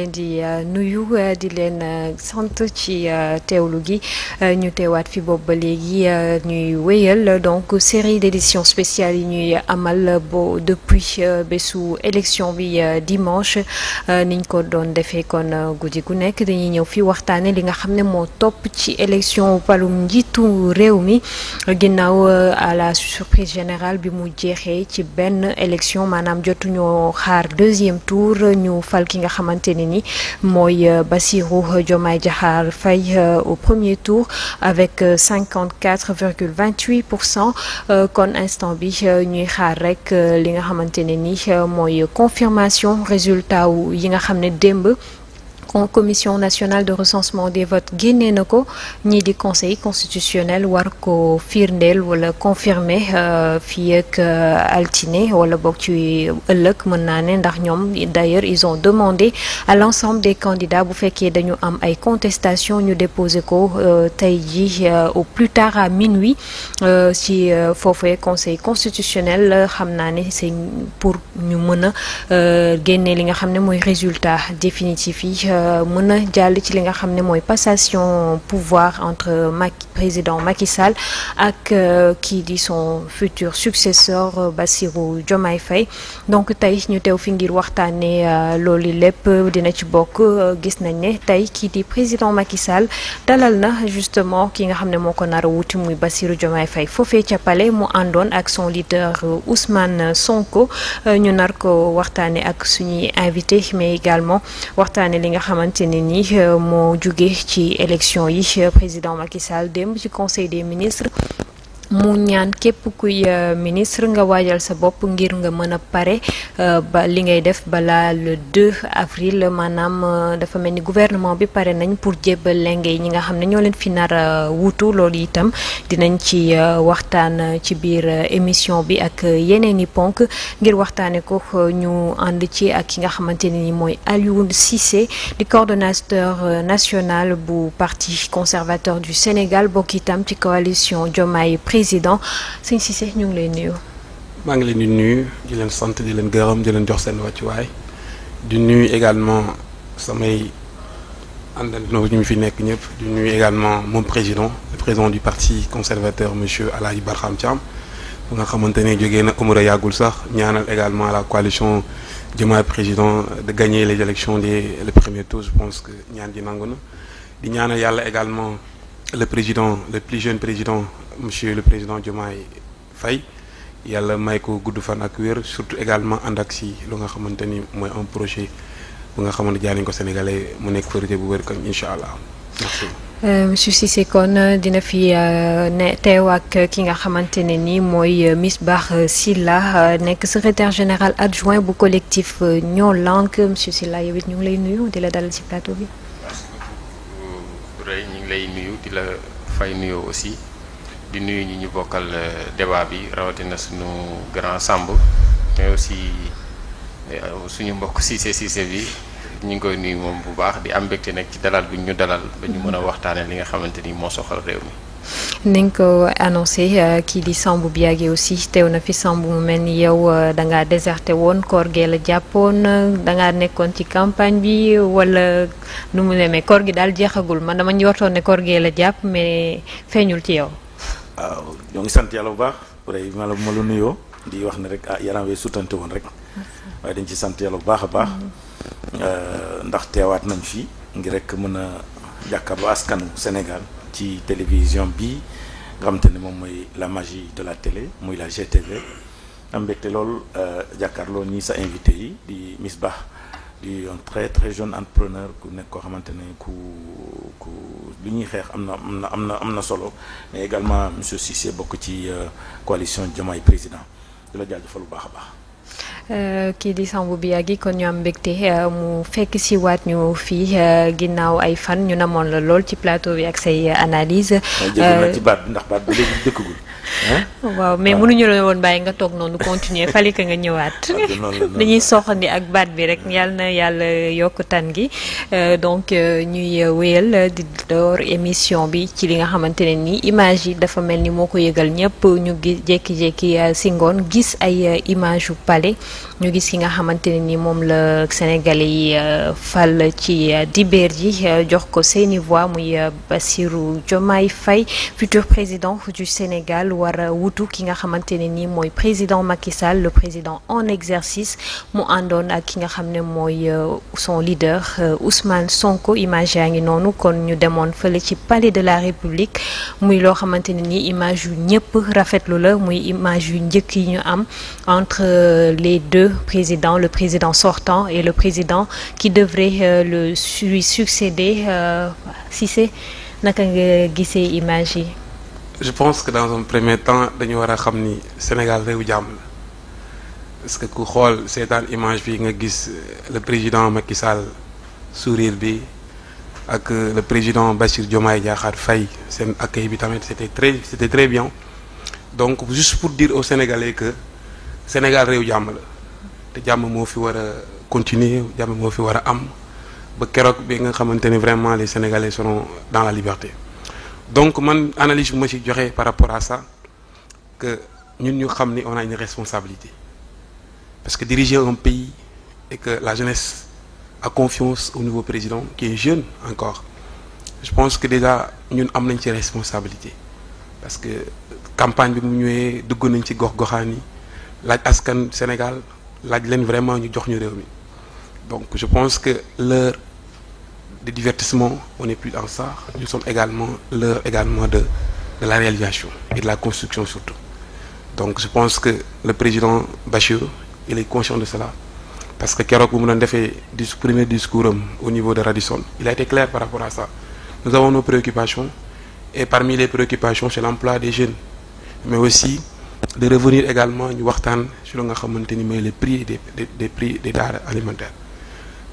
di nuyu di leen sant ci teewlu gi ñu teewaat fi boobu ba léegi ñuy wéyal donc série d'éditions spéciales yi ñuy amal depuis bésu élection bi dimanche niñ ko doon defee kon guddi gu nekk dañuy ñëw fi waxtaane li nga xam ne moo topp ci élection palum njiitu réew mi ginnaaw à la surprise générale bi mu jeexee ci benn élection maanaam jotuñoo xaar deuxième tour ñu fal ki nga xamante ni mooy Bassirou Diomaye Diakhar Faye au premier tour avec 54,28% kon instant bi ñuy xaar rek li nga xamante ne ni mooy confirmation résultat wu yi nga xam ne démb commission nationale de recensement des votes génnee na ko ñii di conseil constitutionnel war ko firndeel wala confirmer fii ak altine wala boog ci ëllëg mën naa ne ndax ñoom d'ailleurs ils ont demandé à l'ensemble des candidats bu fekkee dañu am ay contestation ñu déposer ko tey ji au plus tard à minuit ci foofee conseil constitutionnel xam naa ne c'est pour ñu mën a génne li nga xam ne mooy résultat définitif yi mën a jàll ci li nga xam ne mooy passation pouvoir entre président Macky Sall ak kii di son futur successeur Bassirou Diomaye Faye donc tey ñu teew fi ngir waxtaanee loolu lépp dina ci bokk gis nañ ne tey kii di président Macky Sall dalal na justement ki nga xam ne moo ko nar a wuti muy Bassirou Diomaye Faye foofee ca Palais mu àndoon ak son leader Ousmane Sonko ñu nar ko waxtaanee ak suñuy invité mais également waxtaanee li nga xamante ne ni moo jóge ci élection yi président Macky Sall démb ci conseil des ministres mu ñaan képp kuy ministre nga waajal sa bopp ngir nga mën a pare ba li ngay def balaa le 2 avril maanaam dafa mel ni gouvernement bi pare nañ pour jébbal lenge yi ñi nga xam ne ñoo leen fi nar a wuutu loolu itam dinañ ci waxtaan ci biir émission bi ak yeneen i ponk ngir waxtaane ko ñu ànd ci ak ki nga xamante ne ni mooy Aliou Cissé di coordonnateur national bu parti conservateur du Sénégal bokk itam ci coalition Diomaye président sëñ Cissé ñu ngi lay nuyu. maa ngi leen di nuyu di leen sant di leen gërëm di leen jox seen wàccuwaay di nuyu également samay àndandoo ñu fi nekk ñëpp di nuyu également mon président le président du parti conservateur monsieur Alhaji Barham Thiam bu nga xamante ne jógee na umra yàggul sax ñaanal également la coalition Diomaye président de gagner les élections le premier tour je pense que ñaan ji nangu na di ñaanal yàlla également le président le plus jeune président monsieur le président Diomaye Faye yàlla may ko gudd fan ak wér surtout également ànd ak si lu nga xamante ni mooy un projet bu nga xamante jaay nañ ko sénégalais mu nekk projet bu wér comme incha allah merci. monsieur Cissé kon dina fi ne teew ak ki nga xamante ne ni mooy Misbah Silla nekk secrétaire général adjoint bu collectif Ñoo Lank monsieur Silla yow it ñu ngi lay nuyu di la dalal ci plateau bi. ñu ngi lay nuyu di la fay nuyoo aussi di nuyu ñi ñu bokkal débat bi rawatina suñu grand Samb mais aussi suñu mbokk Cissé bi ñu ngi koy nuyu moom bu baax di am mbégte nag ci dalal bi ñu dalal ba ñu mën a waxtaanee li nga xamante ni moo soxal réew mi. ni nga ko annoncé kii di Sambou Biagé aussi teew na fi Sambou mu mel ni yow da ngaa déserté woon koor gee la jàppoon da ngaa nekkoon ci campagne bi wala nu mu demee koor gi daal jeexagul man dama njortoon ne koor gee la jàpp mais feeñul ci yow. waaw ñoo ngi sant yàlla bu baax après ma la nuyoo di wax ne rek yaram wee sutante woon rek waaye dañ ci sant yàlla bu baax a baax ndax teewaat nañ fi ngir rek mën a jàkkaarloo askanu Sénégal. ci télévision bi nga xamante ne moom mooy la magie de la télé muy la GTV am mbégte loolu jàkkaarloo ñi sa invité yi di Misbah di un très très jeune entrepreneur ku nekk koo xamante ne ku lu ñuy xeex am na solo mais également monsieur Cissé bokk ci coalition Diomaye président di la jaajëfal bu baax a baax. kii di Sambou Biagé kon ñu am mbégte mu fekk si waat ñu fii ginnaaw ay fan ñu namoon la lool ci plateau bi ak say analyse ci baat bi ndax baat bi léegi dëkkagul waaw mais mënuñu la woon bàyyi nga toog noonu continuer fali ka nga ñëwaat dañuy soxandi ak baat bi rek yàlla na yàlla yokk tan gi donc ñuy wéyal di door émission bi ci li nga xamante ne ni image yi dafa mel ni moo ko yëgal ñëpp ñu jékki-jékki si ngoon gis ay image yu palais ñu gis ki nga xamante ne ni moom la Sénégalais yi fal ci dibeer ji jox ko seeni voix muy Bassirou Diomaye Faye futur président du Sénégal war a wutu ki nga xamante ne ni mooy président Macky Sall le président en exercice mu àndoon ak ki nga xam ne mooy son leader Ousmane Sonko image yaa ngi noonu kon ñu demoon fële ci palais de la République muy loo xamante ne ni image yu ñëpp rafetlu la muy image yu njëkk yi ñu am entre les deux présidents le président sortant et le président qui devrait lui succéder Cissé naka nga gisee image yi. Je pense que dans un premier temps dañu war a xam ni Sénégal réew jàmm la parce que ku xool seetaan image bi nga gis le président Macky Sall sourire bi ak le président Bassirou Diomaye Diakhar Faye seen accueil bi tamit c'était très bien donc juste pour dire aux Sénégalais que Sénégal réew jàmm la te jàmm moo fi war a continuer jàmm moo fi war a am ba keroog bi nga xamante ni vraiment les Sénégalais seront dans la liberté donc man analyse bu ma ci joxe par rapport à ça que ñun ñu xam ni on a une responsabilité parce que diriger un pays et que la jeunesse a confiance au nouveau président qui est jeune encore je pense que déjà ñun am nañ ci responsabilité parce que campagne bi mu ñëwee dugg nañ ci gox-goxaan yi laaj askan Sénégal laaj leen vraiment ñu jox ñu réew mi donc je pense que l'heure de divertissement on n'est plus dans ça nous sommes également l'heure également de la réalisation et de la construction surtout donc je pense que le président Bassirou il est conscient de cela parce que keroog bu mu doon defee premier discours am au niveau de Radisson il a été clair par rapport à ça nous avons nos préoccupations et parmi les préoccupations c'est l'emploi des jeunes mais aussi de revenir également ñu waxtaan sur nga xamante ni mooy les prix des prix des denrées alimentaires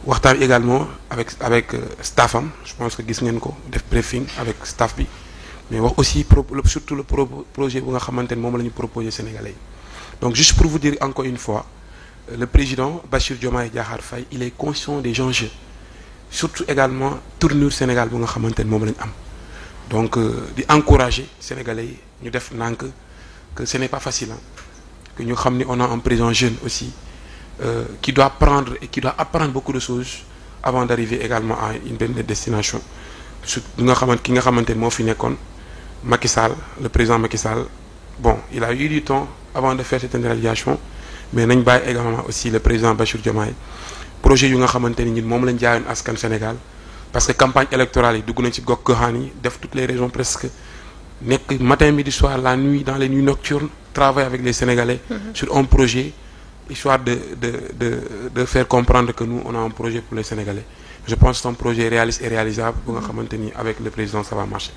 waxtaan également avec staff am je pense que gis ngeen ko def briefing avec staff bi mais wax aussi surtout le projet bu nga xamante ni moom la ñu proposé Sénégalais yi donc juste pour vous dire encore une fois le président Bassirou Diomaye Diakhar Faye il est conscient des enjeux surtout également tournure Sénégal bu nga xamante ni moom la ñu am donc di encourager Sénégalais yi ñu def nànk que ce n'est pas facile que ñu xam ni on a un président jeune aussi qui doit prendre et qui doit apprendre beaucoup de choses avant d'arriver également à une belle destination su ki nga xamante ni moo fi nekkoon Macky Sall le président Macky Sall bon il a eu du temps avant de faire cette réalisation mais nañ bàyyi également aussi le président Bassirou Diomaye projet yu nga xamante ni ñun moom lañ jaayoon askan Sénégal parce que campagne électorale yi dugg nañ ci gox-goxaan yi def toutes les régions presque nekk matin midi soir la nuit dans les nuits nocturnes travailler avec les Sénégalais sur un projet histoire de faire comprendre que nous on a un projet pour les Sénégalais je pense que c'est un projet réaliste et réalisable bu nga xamante ni avec le président ça va marcher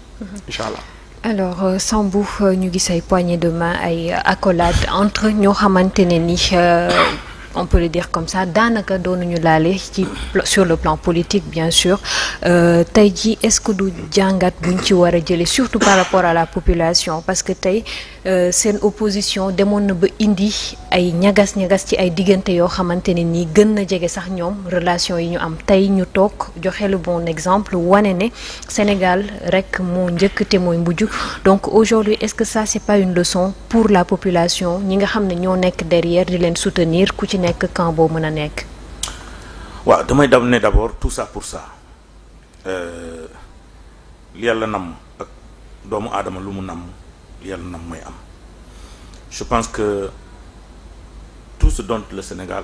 inchallah. Alors Sambou ñu gis ay poignées de main ay accolades entre ñoo xamante ne ni on peut le dire comme ça daanaka doonuñu laale ci sur le plan politique bien sûr tey jii est-ce que du jàngat buñ ci war a jëlee surtout par rapport à la population parce que tey seen opposition demoon na ba indi ay ñagas-ñagas ci ay diggante yoo xamante ne nii gën na jege sax ñoom relation yi ñu am tey ñu toog joxe le bon exemple wane ne Sénégal rek moo njëkk te mooy mujj donc aujourd'hui est-ce que ça c'est pas une leçon pour la population ñi nga xam ne ñoo nekk derrière di leen soutenir ku ci nekk camp boo mën a nekk. waaw damay dam ne d'abord tout ça pour ça li yàlla nam ak doomu aadama lu mu nam li yàlla nam mooy am je pense que tout ce dont le Sénégal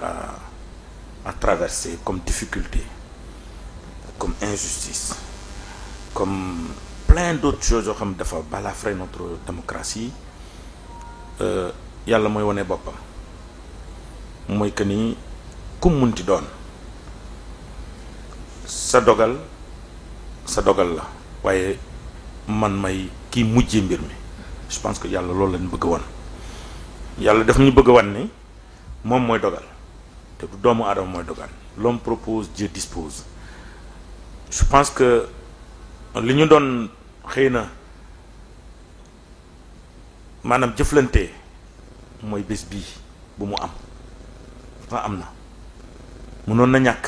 a traversé comme difficulté comme injustice comme plein d'autres choses yoo xam ne dafa balafrer notre démocratie yàlla mooy wane boppam mooy que ni ku munti doon sa dogal la waaye man may kii mujjee mbir mi je pense que yàlla loolu lañu bëgg wan yàlla daf ñu bëgg wan ni moom mooy dogal te du doomu aadama mooy dogal l'homme propose Dieu dispose je pense que li ñu doon xëy na maanaam jëflante mooy bés bii bu mu am na mënoon na ñàkk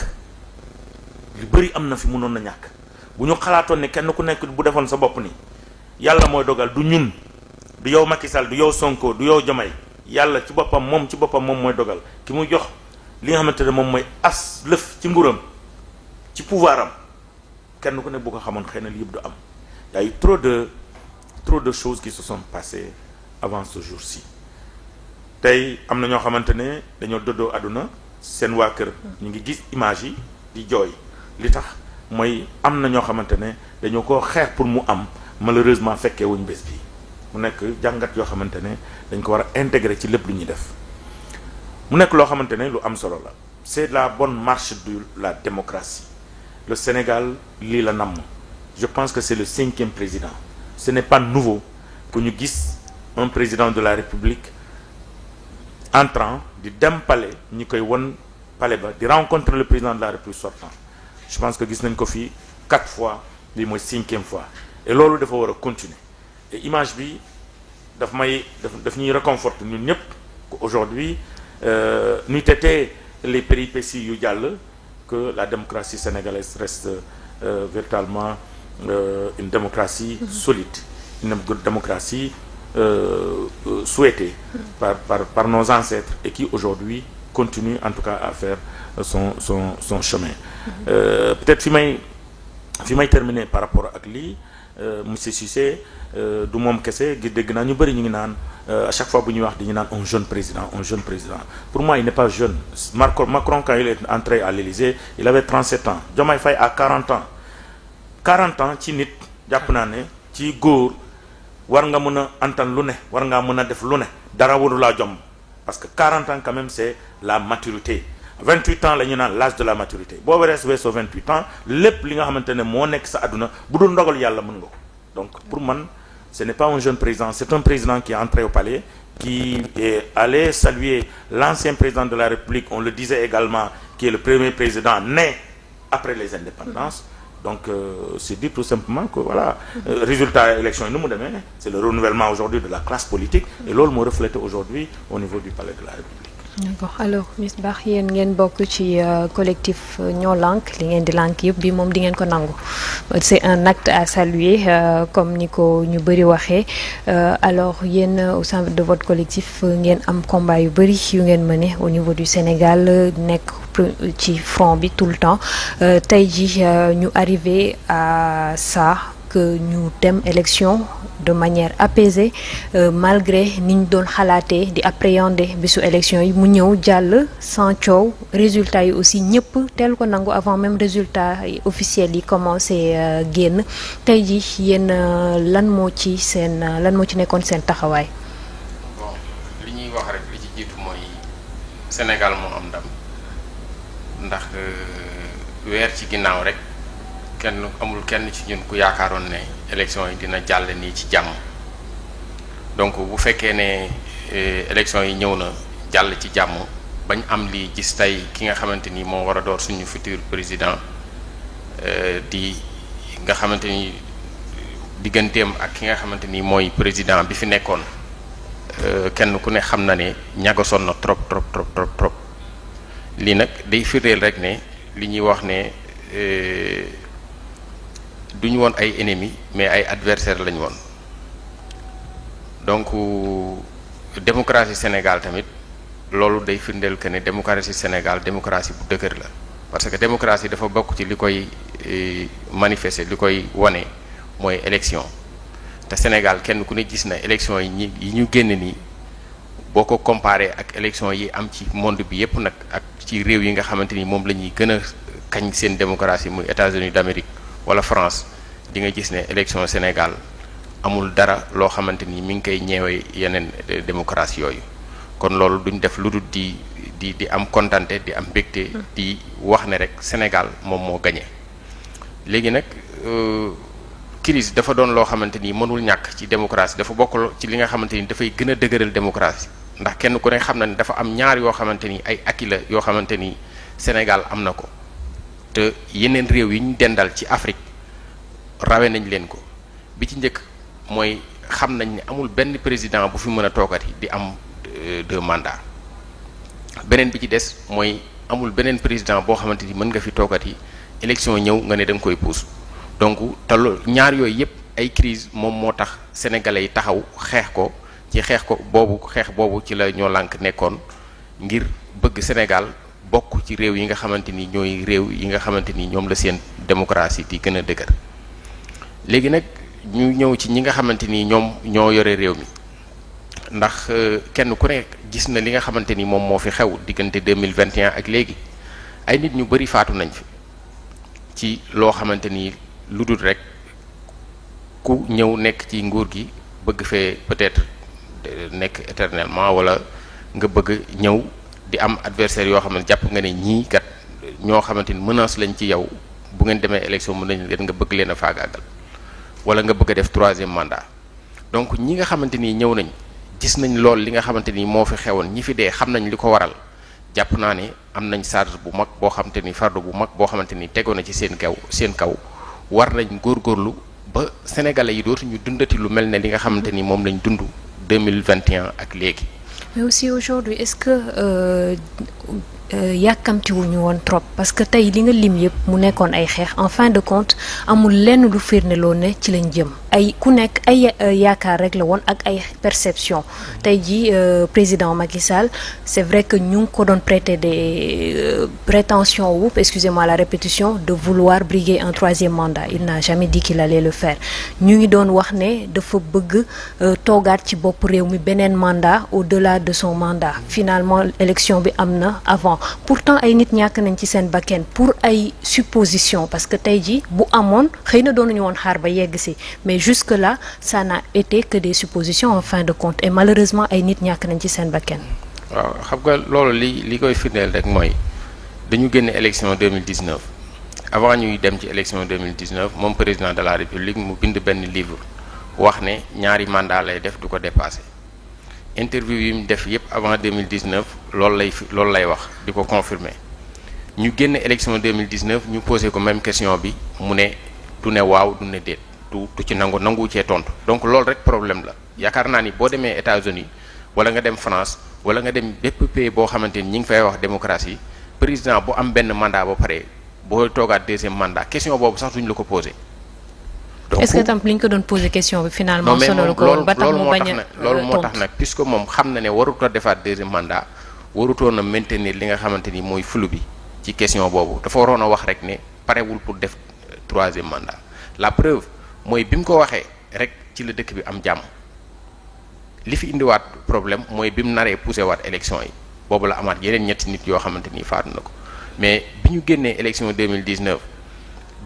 lu bari am na fi mënoon na ñàkk bu ñu xalaatoon ne kenn ku nekk bu defoon sa bopp ni yàlla mooy dogal du ñun du yow Macky Sall du yow Sonko du yow Diomaye yàlla ci boppam moom mooy dogal ki mu jox li nga xamante ne moom mooy as lëf ci nguuram ci pouvoir am kenn ku ne bu ko xamoon xëy na lii yëpp du am y a eu trop de choses qui se sont passées avant ce jour-ci tey am na ñoo xamante ne dañoo dëddoo àdduna seen waa kër ñu ngi gis image yi di jooy li tax mooy am na ñoo xamante ne dañoo ko xeex pour mu am malheureusement fekkee wuñ bés bi mu nekk jàngat yoo xamante ne dañ ko war a intégrer ci lépp lu ñuy def mu nekk loo xamante ne lu am solo la c'est la bonne marche de la démocratie le Sénégal lii la namm je pense que c'est le 5e président ce n'est pas nouveau que ñu gis un président de la République entrant di dem palais ñi koy won palais ba di rencontrer le président de la République sortant je pense que gis nañ ko fii 4 fois lii mooy 5e fois et loolu dafa war a continuer et image bi daf ñuy réconforter ñun ñëpp aujourd'hui ñu tété les péripéties yu jàll que la démocratie sénégalaise reste véritablement une démocratie solide une démocratie souhaitée par nos ancêtres et qui aujourd'hui continue en tout cas à faire son chemin peut-être fi may terminer par rapport ak lii monsieur Cissé du moom kese gi dégg naa ñu bëri ñu ngi naan à chaque fois bu ñuy wax dañu naan un jeune président pour moi il n'est pas jeune Macron quand il est entré à l'Élysée il avait 37 ans Diomaye Faye à 40 ans ci nit jàpp naa ne ci góor war nga mën a antan lu ne war ngaa mën a def lu ne dara waru laa jomb parce que 40 ans quand même c'est la maturité 28 ans la ñu naan l'âge de la maturité boo weesoo 28 ans lépp li nga xamante ne moo nekk sa àdduna bu dul ndogal yàlla mën nga ko donc pour man ce n'est pas un jeune président c'est un président qui est entré au palais qui est allé saluer l'ancien président de la République on le disait également qui est le premier président né après les indépendances donc c'est dit tout simplement que voilà résultat élection yi nu mu demee c'est le renouvellement aujourd'hui de la classe politique et loolu moo reflété aujourd'hui au niveau du palais de la République. D'accord alors Miss Bah yéen ngeen bokk ci collectif ñoo lànk li ngeen di lànk yëpp bi moom di ngeen ko nangu c'est un acte à saluer comme ni ko ñu bëri waxee alors yéen au sein de votre collectif ngeen am combat yu bëri yu ngeen mené au niveau du Sénégal nekk ci front bi tout le temps tey ji ñu arrivé à ça que ñu dem élection de manière apaisée malgré ni ñu doon xalaatee di appréhender bisu élection yi mu ñëw jàll sans coow résultat yi aussi ñëpp teel ko nangu avant même résultat yi officiels yi commencé génn tey ji yéen lan moo ci nekkoon seen taxawaay. bon li ñuy wax rek li ci jiitu mooy Sénégal moo am ndam ndax weer ci ginnaaw rek. amul kenn ci ñun ku yaakaaroon ne élection yi dina jàll nii ci jàmm donc bu fekkee ne élection yi ñëw na jàll ci jàmm bañ am li gis tey ki nga xamante ni moo war a door suñu futur président di nga xamante ni digganteem ak ki nga xamante ni mooy président bi fi nekkoon kenn ku ne xam na ne ñagasoon na trop lii nag day firndeel rek ne li ñuy wax ne duñu woon ay ennemis mais ay adversaires lañu woon donc démocratie Sénégal tamit loolu day firndeel que ne démocratie Sénégal démocratie bu dëgër la parce que démocratie dafa bokk ci li koy manifester li koy wane mooy élection te Sénégal kenn ku ne gis na élection yi ñu génn nii boo ko comparé ak élection yi am ci monde bi yépp nag ak ci réew yi nga xamante ni moom la ñuy gën a kañ seen démocratie muy États-Unis d'Amérique wala France di nga gis ne élection Sénégal amul dara loo xamante ni mi ngi koy ñeewee yeneen démocratie yooyu kon loolu duñ def lu dul di am kontante di am mbégte di wax ne rek Sénégal moom moo gagné léegi nag crise dafa doon loo xamante ni mënul ñàkk ci démocratie dafa bokk ci li nga xamante ni dafay gën a dëgëral démocratie ndax kenn ku ne xam na ne dafa am ñaar yoo xamante ni ay acquis la yoo xamante ni Sénégal am na ko te yeneen réew yi ñu dendal ci Afrique rawe nañ leen ko bi ci njëkk mooy xam nañ ne amul benn président bu fi mën a toogati di am 2 mandats beneen bi ci des mooy amul beneen président boo xamante ni mën nga fi toogati élection ñëw nga ne da nga koy pousse donc te ñaar yooyu yépp ay crise moom moo tax sénégalais yi taxaw xeex ko ci xeex boobu ci la ñoo lànk nekkoon ngir bëgg Sénégal bokk ci réew yi nga xamante ni ñooy réew yi nga xamante ni ñoom la seen démocratie di gën a dëgër. léegi nag ñu ñëw ci ñi nga xamante ni ñoom ñoo yore réew mi ndax kenn ku ne gis na li nga xamante ni moom moo fi xew diggante 2021 ak léegi ay nit ñu bari faatu nañ fi ci loo xamante ni lu dul rek ku ñëw nekk ci nguur gi bëgg fee peut-être nekk éternellement wala nga bëgg ñëw di am adversaire yoo xam ne jàpp nga ne ñii kat ñoo xamante ni menace lañ ci yow bu ngeen demee élection mën nañ leen nga bëgg leen a faagaagal wala nga bëgg a def 3e mandat. donc ñi nga xamante ni ñëw nañ gis nañ lool li nga xamante ni moo fi xewoon ñi fi dee xam nañ li ko waral jàpp naa ne am nañ charge bu mag boo xamante ni fardu bu mag boo xamante ni tegoon na ci seen kaw war nañ góorgóorlu ba sénégalais yi dootuñu dundati lu mel ne li nga xamante ni moom lañ dund 2021 ak léegi. mais aussi aujourd'hui est-ce que yàkkamtiwuñu woon trop parce que tey li nga lim yëpp mu nekkoon ay xeex en fin de compte amul lenn lu firndeloo ne ci lañ jëm ay ku nekk ay yaakaar rek la woon ak ay perception tey ji président Macky Sall c'est vrai que ñu ngi ko doon prêter des prétentions wu excusez-moi la répétition de vouloir briguer un 3e mandat il n'a jamais dit qu'il allait le faire ñu ngi doon wax ne dafa bëgg toogaat ci bopp réew mi beneen mandat au-delà de son mandat finalement élection bi am na avant pourtant ay nit ñàkk nañ ci seen bakken pour ay supposition parce que tey ji bu amoon xëy na doonuñu woon xaar ba yegg si mais jusque-là ça n'a été que des suppositions en fin de compte et malheureusement ay nit ñàkk nañ ci seen bakken. waaw xam nga loolu li koy firndeel rek mooy dañu génn élection 2019 avant ñuy dem ci élection 2019 moom président de la république mu bind benn livre wax ne ñaari mandat lay def du ko dépasser. interview yi mu def yépp avant 2019 loolu lay wax di ko confirmer ñu génn élection 2019 ñu posé ko même question bi mu ne du ne waaw du ne déet du ci nangu cee tontu donc loolu rek problème la yaakaar naa ni boo demee États-Unis wala nga dem France wala nga dem bépp pays boo xamante ni ñi ngi fay wax démocratie président bu am benn mandat ba pare boo toogaat 2e mandat question boobu sax duñu la ko posé. donc est-ce que tam li ñu ko doon poser question bi finalement sonal ko woon ba tax mu bañ a loolu moo tax nag puisque moom xam na ne warut a defaat 2e mandat warutoon a maintenir li nga xamante ni mooy flou bi ci question boobu dafa waroon a wax rek ne parewul pour def 3e mandat la preuve mooy bi mu ko waxee rek ci la dëkk bi am jàmm li fi indiwaat problème mooy bi mu naree poussé waat élection yi boobu la amaat yeneen ñetti nit yoo xamante ni faatu na ko mais bi ñu génnee élection 2019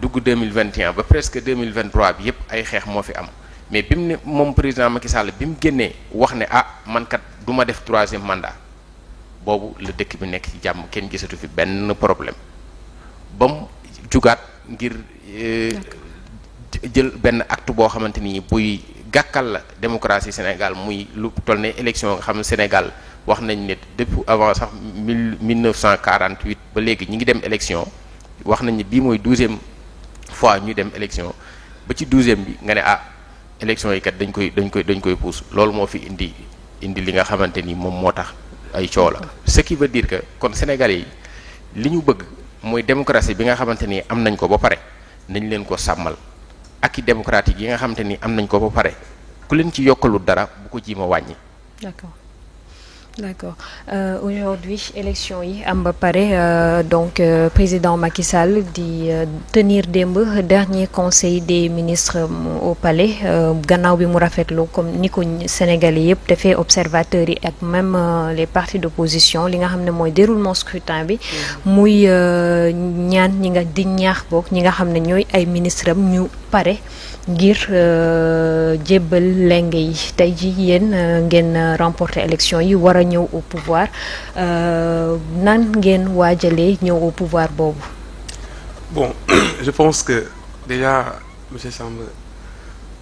dugg 2021 ba presque 2023 bi yépp ay xeex moo fi am mais bi mu ne moom président Macky Sall bi mu génnee wax ne man kat du ma def 3e mandat boobu la dëkk bi nekk ci jàmm kenn gisatu fi benn problème ba mu jugaat ngir jël benn acte boo xamante ni buy gàkkal la démocratie Sénégal muy lu toll ne élection nga xam ne Sénégal wax nañ ne depuis avant sax 1948 ba léegi ñi ngi dem élection wax nañ ne bii mooy 12e fois ñu dem élection ba ci 12e bi nga ne élection yi kat dañ koy pousse loolu moo fi indi li nga xamante ni moom moo tax ay coow la ce qui veut dire que kon Sénégalais yi li ñu bëgg mooy démocratie bi nga xamante ni am nañ ko ba pare nañ leen ko sàmmal ak i démocratique yi nga xamante ni am nañ ko ba pare ku leen ci yokkalul dara bu ko jiima wàññi. D'accord. Aujourd'hui élection yi am ba pare donc président Macky Sall di tenir démb dernier conseil des ministres au palais gannaaw bi mu rafetlu comme ni ko Sénégalais yëpp defee observateurs yi ak même les partis d'opposition li nga xam ne mooy déroulement scrutin bi muy ñaan ñi nga di ñaax boog ñi nga xam ne ñooy ay ministres am ñu pare ngir jébbal lenge yi tey ji yéen ngeen remporter élection yi war a ñëw au pouvoir nan ngeen waajalee ñëw au pouvoir boobu. Bon, je pense que déjà monsieur Samb,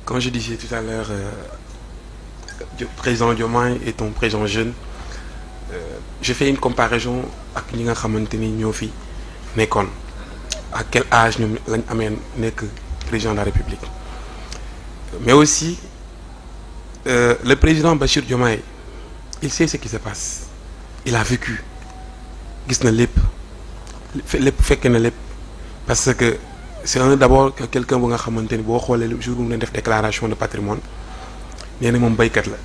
quand je disais tout à l'heure président Diomaye est un président jeune, je fais une comparaison ak ñi nga xamante ni ñoo fi nekkoon à quel âge ñoom lañ amee nekk président de la République. Mais aussi le président Bassirou Diomaye il sait ce qui se passe, il a vécu, gis na lépp fekk na lépp, parce que c'est d'abord quelqu'un bu nga xamante ni boo xoolee le jour bu mu leen def déclaration de patrimoine nee na moom baykat la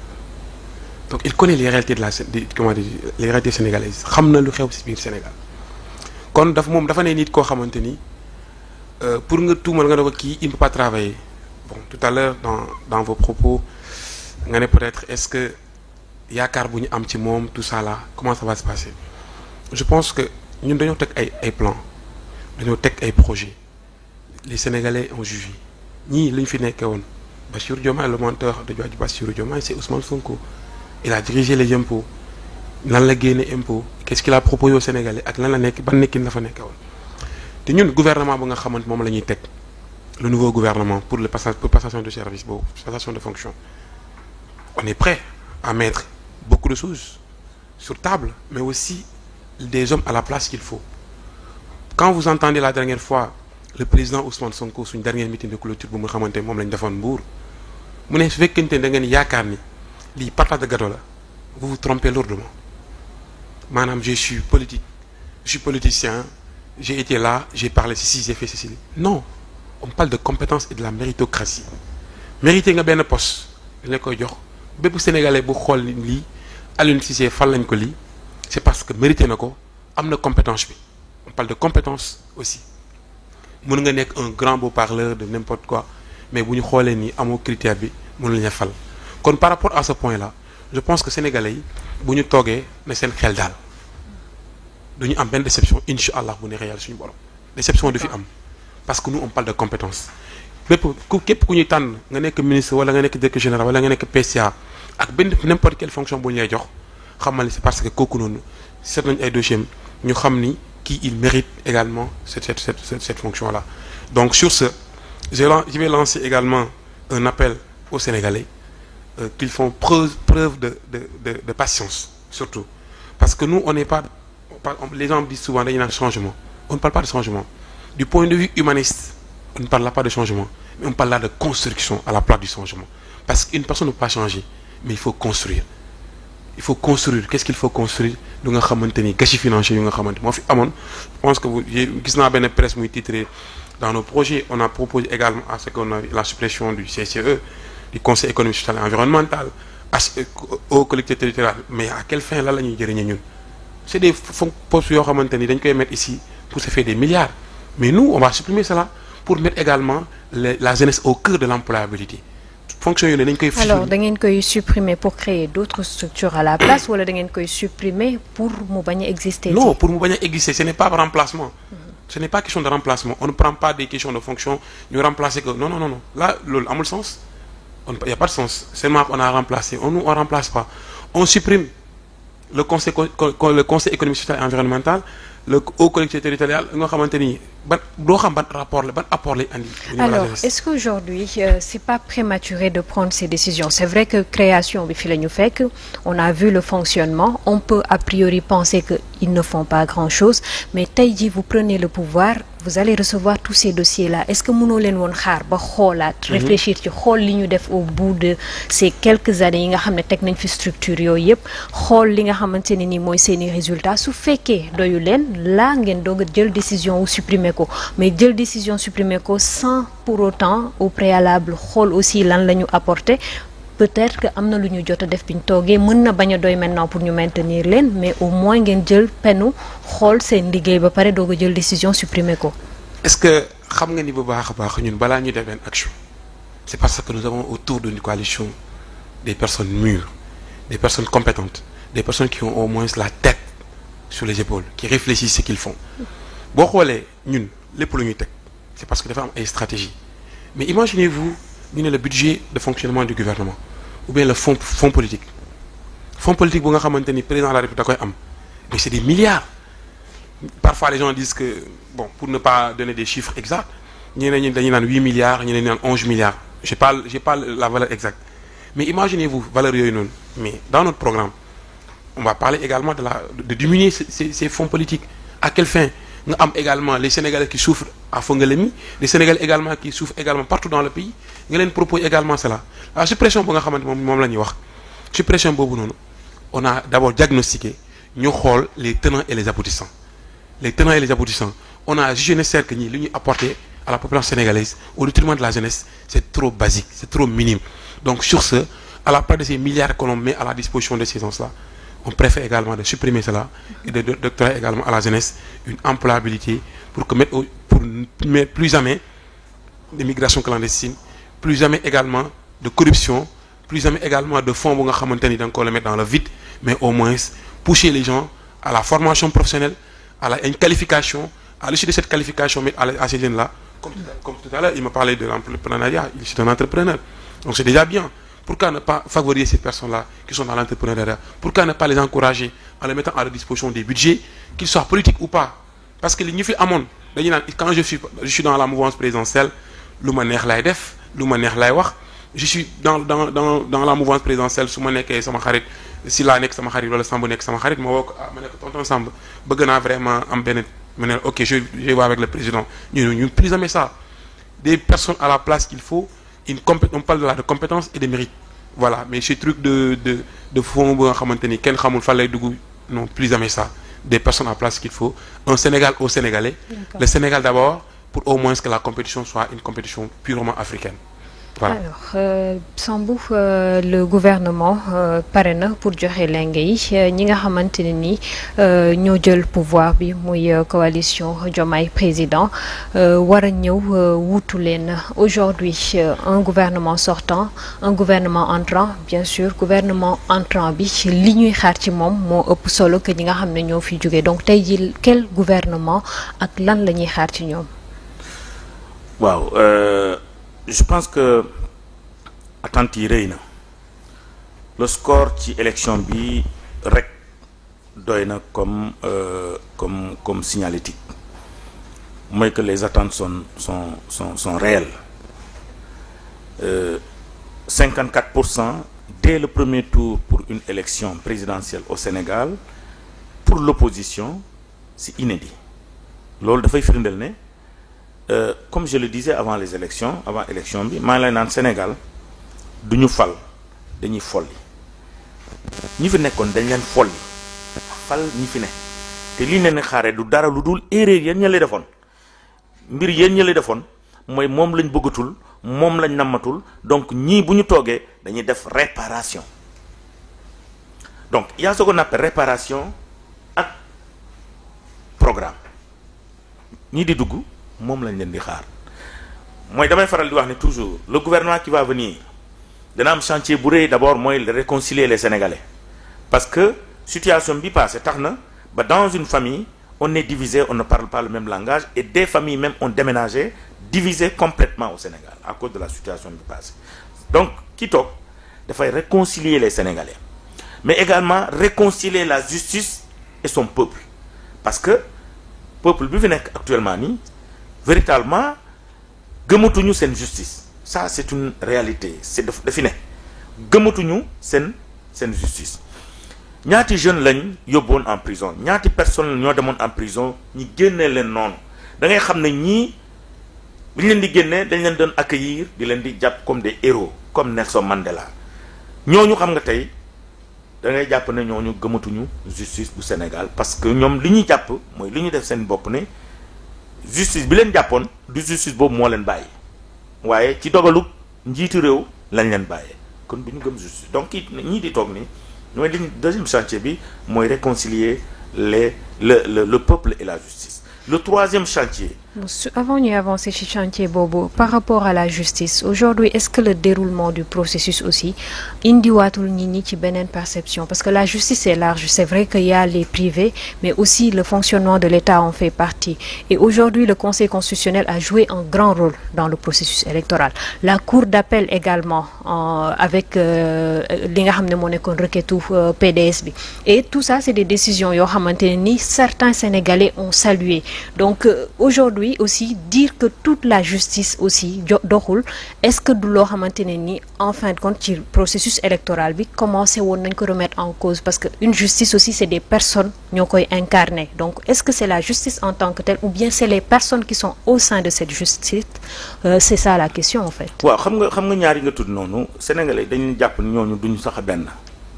donc il connaît les réalités comment dire les réalités sénégalaises xam na lu xew ci biir Sénégal kon dafa ne nit koo xamante ni pour nga tuumal nga ne ko kii il ne peut pas travailler bon tout à l'heure dans vos propos nga ne peut-être est-ce que yaakaar bu ñu am ci moom tout ça là comment ça va se passer je pense que ñun dañoo teg ay plans dañoo teg ay projets les Sénégalais ont jugé ñii li ñu fi nekkee woon Bassirou Diomaye le menteur de Bassirou Diomaye c'est Ousmane Sonko il a dirigé les impôts lan la génne impôt qu'est-ce qu'il a proposé aux Sénégalais ak lan la nekk ban nekkin la fa nekkee woon te ñun gouvernement bu nga xamante moom la ñuy teg le nouveau gouvernement pour passation de service boobu passation de fonction on est prêt à mettre beaucoup de choses sur table mais aussi des hommes à la place qu'il faut quand vous entendez la dernière fois le président Ousmane Sonko suñ dernier meeting de clôture bu mu xamante moom lañ defoon Mbour mu ne su fekkente da ngeen yaakaar ni lii partage de gâteau la vous vous trompez lourdement maanaam je suis politicien j'ai été là j'ai parlé ceci j'ai fait ceci non on parle de compétence et de la méritocratie mérité nga benn poste dañ la koy jox bépp sénégalais bu xool lii Aliou Cissé fal lañ ko lii c'est parce que mérité na ko am na compétence bi on parle de compétence aussi mën nga nekk un grand beau parleur de n'importe quoi mais bu ñu xoolee ni amoo critère bi mënu la ñu fal kon par rapport à ce point là je pense que sénégalais yi bu ñu toogee ne seen xel daal du ñu am benn déception incha allah bu neexee yàlla suñu borom déception du fi am parce que nous on parle de compétence képp ku ñuy tànn nga nekk ministre wala nga nekk directeur général wala nga nekk PCA ak benn n'importe quelle fonction bu ñu lay jox xamal ni c'est parce que kooku noonu seet nañu ay dossiers ñu xam ni kii il mérite également cette fonction là donc sur ce je vais lancer également un appel aux Sénégalais qu'ils font preuve de patience surtout parce que nous on n'est pas les gens disent souvent dañuy naan changement on ne parle pas de changement du point de vue humaniste on ne parle pas de changement mais on parle là de construction à la place du changement parce qu'une personne ne peut pas changer mais il faut construire qu'est-ce qu'il faut construire lu nga xamante ni gâchis financier yu nga xamante moo fi amoon je pense que gis naa benn presse muy titré dans nos projets on a proposé également à ce qu'on a la suppression du CCE du conseil économique social et environnemental aux collectivités territoriales mais à quelle fin la ñuy jëriñee ñun c'est des postes yoo xamante ni dañ koy mettre ici pour se faire des milliards mais nous on va supprimer cela pour mettre également la jeunesse au cœur de l'employabilité fonction yooyu dañ koy. alors da ngeen koy supprimer pour créer d'autres structures à la place wala da ngeen koy supprimer pour mu bañ a exister. non pour mu bañ a exister ce n'est pas remplacement. ce n'est pas question de remplacement on ne prend pas des questions de fonction ñu remplacer que non là loolu amul sens il y a pas de sens seulement on a remplacé on remplace pas on supprime le conseil économique social et environnemental le haut collectivité territoriale nga xamante ni doo xam ban rapport la ban apport lay andi. alors est-ce qu'aujourd'hui c'est pas prématuré de prendre ces décisions c'est vrai que création bi fi la ñu fekk on a vu le fonctionnement on peut a priori penser que ils ne font pas grand-chose mais tey jii vous prenez le pouvoir vous allez recevoir tous ces dossiers-là est-ce que mënoo leen woon xaar ba xoolaat. réfléchir ci xool li ñu def au bout de ces quelques années yi nga xam ne teg nañ fi structure yooyu yëpp xool li nga xamante ne ni mooy seeni résultats su fekkee doyu leen là ngeen doog a jël décision wu supprimer ko mais jël décision supprimer ko sans pour autant au préalable xool aussi lan la ñu apporter. peut-être que am na lu ñu jot a def bi ñu toogee mën na bañ a doy maintenant pour ñu maintenir leen mais au moins ngeen jël penu xool seen liggéey ba pare doog a jël décision supprimer ko. est-ce que xam nga ni bu baax a baax ñun balaa ñuy def benn action c'est parce que nous avons autour d'une coalition des personnes mûres des personnes compétentes des personnes qui ont au moins la tête sur les épaules qui réfléchissent ce qu'ils font boo xoolee ñun lépp lu ñuy teg c'est parce que dafa am ay stratégie mais imaginez-vous ñu ne le budget de fonctionnement du gouvernement ou bien le fonds politique bu nga xamante ni président de la République da koy am mais c'est des milliards parfois les gens disent que bon pour ne pas donner des chiffres exacts ñeneen ñi dañuy naan 8 milliards ñeneen ñi naan 11 milliards j'ai pas la valeur exacte mais imaginez-vous valeur yooyu noonu mais dans notre programme on va parler également de diminuer ces fonds politiques à quelle fin nga am également les Sénégalais qui souffrent à Fongolémi les Sénégalais également qui souffrent également partout dans le pays nga leen propose également cela la suppression bu nga xamante moom la ñuy wax suppression boobu noonu on a d'abord diagnostiqué ñu xool les tenants et les aboutissants on a jugé nécessaire que ñi li ñuy apporter à la population sénégalaise au détriment de la jeunesse c'est trop basique c'est trop minime donc sur ce à la place de ces milliards que l'on met à la disposition de ces gens-là, on préfère également de supprimer cela et de doctorer également à la jeunesse une employabilité pour mettre plus jamais d'immigration clandestine, plus jamais également de corruption, plus jamais également de fonds bu nga xamante ni da nga ko le mettre dans le vide, mais au moins pousser les gens à la formation professionnelle, à une qualification, à l'issue de cette qualification, mais à ces jeunes-là, comme tout à l'heure, il me parlait de l'entrepreneuriat, il est un entrepreneur, donc c'est déjà bien. Pourquoi ne pas favoriser ces personnes-là qui sont dans l'entrepreneuriat? Pourquoi ne pas les encourager en les mettant à la disposition des budgets, qu'ils soient politiques ou pas? Parce que li ñu fi amoon dañuy naan quand je suis dans la mouvance présidentielle, lu ma neex lay def, lu ma neex lay wax. Je suis dans la mouvance présidentielle, su ma nekkee sama xarit si laa nekk sama xarit wala Samb nekk sama xarit ma woo ko ma nekk tonton Samb bëgg naa vraiment am benn ma ne ok je vais avec le président ñu plus jamais ça. Des personnes à la place qu'il faut. On parle de compétences et de mérite, voilà, mais ce truc de fonds bu nga xamante ni kenn xamul fan lay dugg, non, plus jamais ça. Des personnes à place qu'il faut, un Sénégal aux Sénégalais. D'accord. Le Sénégal d'abord, pour au moins que la compétition soit une compétition purement africaine. Voilà. Alors Sambou, le gouvernement pare na pour joxe lenge yi ñi nga xamante ne ni ñoo jël pouvoir bi muy coalition Diomaye président war a ñëw wuutu leen aujourd'hui un gouvernement sortant, un gouvernement entrant, bien sûr gouvernement entrant bi li ñuy xaar ci moom moo ëpp solo que ñi nga xam ne ñoo fi jógee, donc tey jii quel gouvernement ak lan la ñuy xaar ci ñoom. Waaw. Je pense que attente yi rëy na le score ci élection bi rek doy na comme signalétique mooy que les attentes sont réelles. 54% dès le premier tour pour une élection présidentielle au Sénégal pour l'opposition, c'est inédit. Loolu dafay firndeel ne comme je le disais avant les élections, avant élection bi maa ngi lay naan Sénégal du ñu fal dañuy folli ñi fi nekkoon dañ leen folli fal ñi fi ne te lii ne xaaree du dara lu dul erreur yéen ña lay defoon mbir yéen ña lay defoon mooy moom lañ bëggatul moom lañ nammatul, donc ñii bu ñu toogee dañuy def réparation. Donc il y a ce qu'on appelle réparation ak programme ñii di dugg moom lañ leen di xaar mooy damay faral di wax ne toujours le gouvernement qui va venir dana am chantier bu rëy d'abord mooy réconcilier les Sénégalais, parce que situation bi passé tax na ba dans une famille on est divisé, on ne parle pas le même langage, et des familles même ont déménagé divisées complètement au Sénégal à cause de la situation bi passé. Donc ki toog dafay réconcilier les Sénégalais, mais également réconcilier la justice et son peuple, parce que peuple bi fi nekk actuellement nii véritablement gëmatuñu seen justice, ça c'est une réalité, c'est dafi ne gëmatuñu seen justice. Ñaati jeunes lañ yóbboon en prison, ñaati personnes ñoo demoon en prison, ñi génnee leen noonu da ngay xam ne ñii bi ñu leen di génnee dañ leen doon accueillir di leen di jàpp comme des héros comme Nelson Mandela. Ñooñu xam nga tey da ngay jàpp ne ñooñu gëmatuñu justice bu Sénégal, parce que ñoom li ñuy jàpp mooy li ñu def seen bopp ne justice bi leen jàppoon du justice boobu moo leen bàyyi, waaye ci dogalu njiitu réew lañ leen bàyyee, kon bu ñu gëm justice. Donc ñii di toog nii mooy li deuxième chantier bi mooy réconcilier le peuple et la justice. Le troisième chantier. Avant d'y avancer ce chantier, Bobo, par rapport à la justice, aujourd'hui, est-ce que le déroulement du processus aussi indiwatul nini ci benen perception? Parce que la justice est large. C'est vrai qu'il y a les privés, mais aussi le fonctionnement de l'État en fait partie. Et aujourd'hui, le Conseil constitutionnel a joué un grand rôle dans le processus électoral. La Cour d'appel également, avec li nga xamné mo nekkon requêtu PDS bi. Et tout ça, c'est des décisions yo xamanteni certains Sénégalais ont salué. Donc aujourd'hui aussi dire que toute la justice aussi doxul, est-ce que du loo xamante ne ni en fin de compte ci processus électoral bi commencé woon nañ ko remettre en cause, parce que une justice aussi c'est des personnes ñoo koy incarner. Donc est-ce que c'est la justice en tant que telle ou bien c'est les personnes qui sont au sein de cette justice? C'est ça la question en fait. waaw xam nga ñaari nga tudd noonu Sénégalais dañuy jàpp ñooñu duñu sax benn.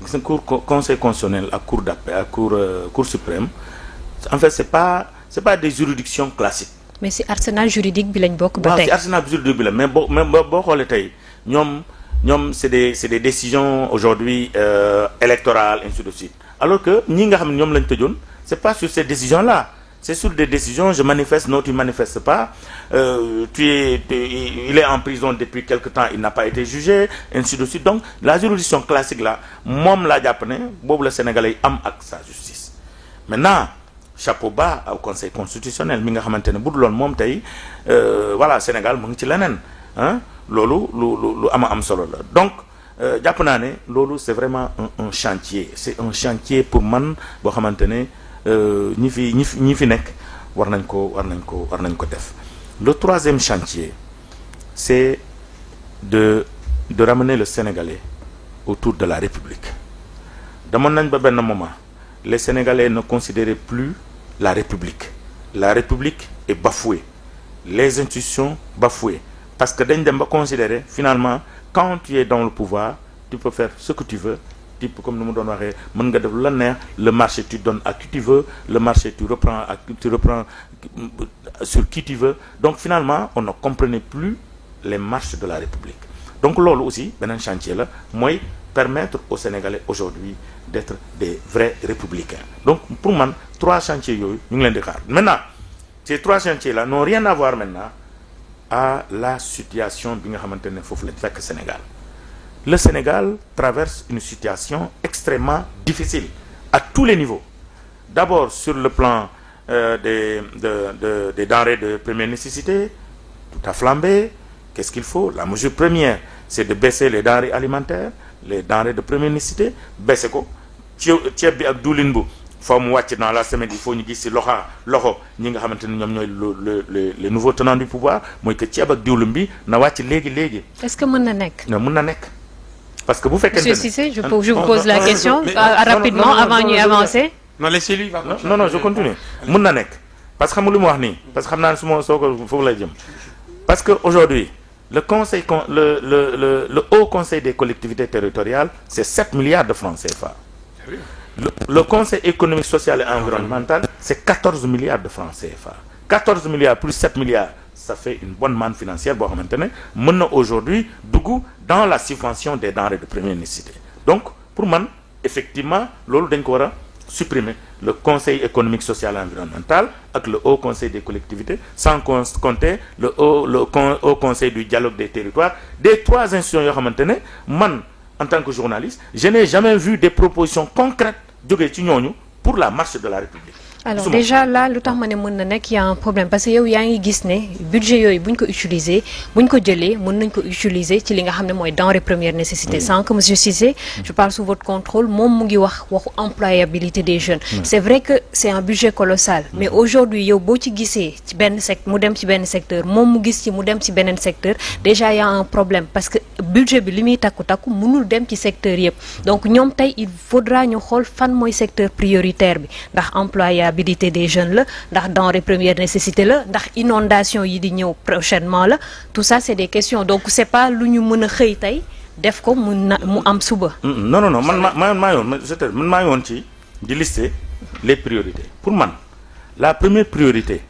gis nga conseil constitutionnel ak cour d'appel ak cour suprême en fait c'est pas des juridictions classiques. Mais c'est arsenal juridique bi lañ bokk ba tey. waaw c'est arsenal juridique bi la mais boo xoolee tey ñoom ñoom c'est des décisions aujourd'hui électorales ainsi de suite alors que ñi nga xam ne ñoom lañ tëjoon c'est pas sur ces décisions-là c'est sur des décisions je manifeste non tu manifestes pas il est en prison depuis quelque temps il n'a pas été jugé ainsi de suite donc la juridiction classique là moom laa jàpp ne boobu la Sénégalais yi am ak sa justice maintenant chapeau bas au Conseil constitutionnel mi nga xamante ne bu dul woon moom tey voilà Sénégal mu ngi ci leneen ah loolu lu am solo la donc jàpp naa ne loolu c'est vraiment un chantier c'est un chantier pour man boo xamante ne ñi fi nekk war nañ ko def. Le troisième chantier c'est de ramener le Sénégalais autour de la République demoon nañ ba benn moment les Sénégalais ne considéraient plus la République est bafouée les institutions bafouées parce que dañ dem ba considérer finalement quand tu es dans le pouvoir tu peux faire ce que tu veux type comme ni mu doon waxee mën nga def lu la neex le marché tu donnes à qui tu veux le marché tu reprends sur qui tu veux donc finalement on ne comprenait plus les marches de la République donc loolu aussi beneen chantier la mooy permettre aux Sénégalais aujourd'hui d'être des vrais républicains donc pour man 3 chantiers yooyu ñu ngi leen di xaar maintenant ces 3 chantiers là n'ont rien à voir maintenant à la situation bi nga xamante ne foofu lañ fekk Sénégal le Sénégal traverse une situation extrêmement difficile à tous les niveaux d'abord sur le plan des denrées de première nécessité tout a flambé qu'est-ce qu'il faut la mesure première c'est de baisser les denrées alimentaires les denrées de première nécessité baisser ko ceeb bi ak diwlin bu foo mu wàcc dans la semaine il faut ñu gis ci loxo ñi nga xamante ne ñoom ñooy les nouveaux tenants du pouvoir mooy que ceeb ak diwlin bi na wàcc léegi. Est-ce que mën na nekk. non mën na nekk parce que bu fekkente ne. Monsieur Cissé je vous pose la question rapidement avant ñuy avancer. non laissez-lui non je continue mën na nekk parce que xam nga lu mu wax nii parce que xam naa ne su ma soo ko foofu lay jëm parce que aujourd'hui le haut conseil des collectivités territoriales c'est 7 milliards de francs CFA. Le conseil économique social et environnemental c'est 14 milliards de francs CFA 14 milliards plus 7 milliards ça fait une bonne manne financière boo xamante ne mën na aujourd'hui dugg dans la subvention des denrées de première nécessité donc pour man effectivement loolu dañ ko war a supprimer le conseil économique social et environnemental ak le haut conseil des collectivités sans compter le haut conseil du dialogue des territoires des 3 institutions yoo xamante ne man en tant que journaliste je n'ai jamais vu des propositions concrètes jógee ci ñooñu pour la marche de la République. Alors déjà là lu tax ma ne mën na nekk y a un problème parce que yow yaa ngi gis ne budget yooyu buñ ko utiliser buñ ko jëlee mën nañ ko utiliser ci li nga xam ne mooy denrée première nécessité sans que monsieur Cissé je parle sous votre contrôle moom mu ngi waxu employabilité des jeunes c'est vrai que c'est un budget colossal mais aujourd'hui yow boo ci gisee ci benn mu dem ci benn secteur moom mu gis ci mu dem ci beneen secteur déjà y a un problème parce que budget bi li muy takku mënul dem ci secteur yëpp donc ñoom tey il faudra ñu xool fan mooy secteur prioritaire bi ndax employabilité des jeunes la ndax denrée première nécessité la ndax inondation yi di ñëw prochainement la tout ça c'est des questions donc c'est pas lu ñu mën a xëy tey def ko mu am suba. non man maa yoon ci di lister les priorités pour man la première priorité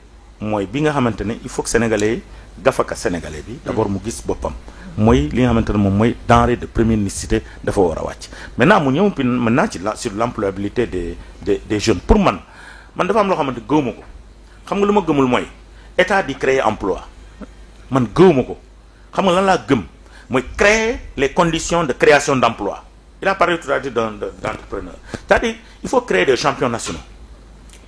mooy bi nga xamante ne il faut que sénégalais gafaka sénégalais bi d'abord mu gis boppam mooy li nga xamante ne moom mooy denrée de première nécessité dafa war a wàcc maintenant mu ñëw maintenant sur l'employabilité des jeunes pour man dafa am loo xamante gëwuma ko xam nga lu ma gëmul mooy état di créer emploi man gëwuma ko xam nga lan laa gëm mooy créer les conditions de création d'emploi il a parlé tout à l'heure d'entrepreneur c'est-à-dire il faut créer des champions nationaux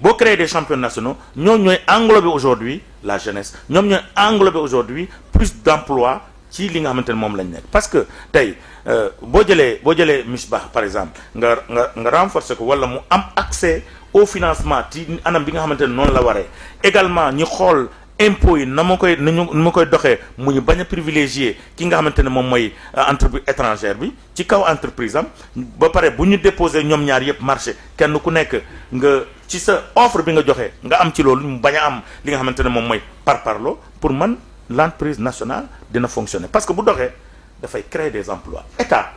boo créer des champions nationaux ñoom ñooy englober aujourd'hui la jeunesse ñoom ñooy englober aujourd'hui plus d'emplois ci li nga xamante ne moom lañ nekk parce que tey boo jëlee Misbah par exemple nga renforcer ko wala mu am accès au financement ci anam bi nga xamante ne noonu la waree également ñi xool impôts yi na ma koy doxee mu ñu bañ a privilégier ki nga xamante ne moom mooy entreprise étrangère bi ci kaw entreprise am ba pare bu ñu déposer ñoom ñaar yëpp marché kenn ku nekk nga ci sa offre bi nga joxe nga am ci loolu mu bañ a am li nga xamante ne moom mooy parparloo pour man l'entreprise nationale dina fonctionner parce que bu doxee dafay créer des emplois état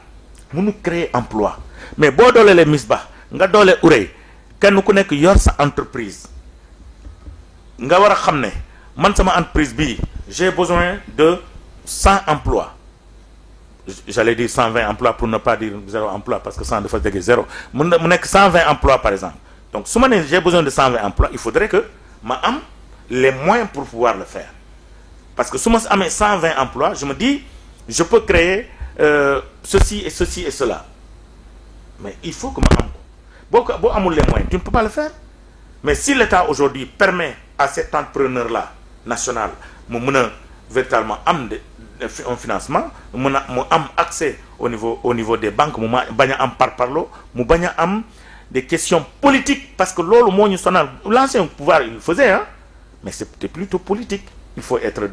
mënu créer emploi mais boo dooleelee Misbah nga doole Ourey kenn ku nekk yor sa entreprise nga war a xam ne man sama entreprise bii j'ai besoin de 100 emplois j'allais dire 120 emplois pour ne pas dire 0 emploi parce que 100 dafa jege 0 mu nekk 120 emplois par exemple donc su ma nee j'ai besoin de 120 emplois il faudrait que ma am les moyens pour pouvoir le faire parce que su ma amee 120 emplois je me dis je peux créer ceci et cela mais il faut que ma am ko boo amul les moyens tu ne peux pas le faire mais si l'État aujourd'hui permet à cet entrepreneur là national mu mën a véritablement am un financement mu am accès au niveau des banques mu bañ a am parparloo mu bañ a am des questions politiques parce que loolu moo ñu sonal l'ancien pouvoir il le faisait mais c'était plutôt politique il faut être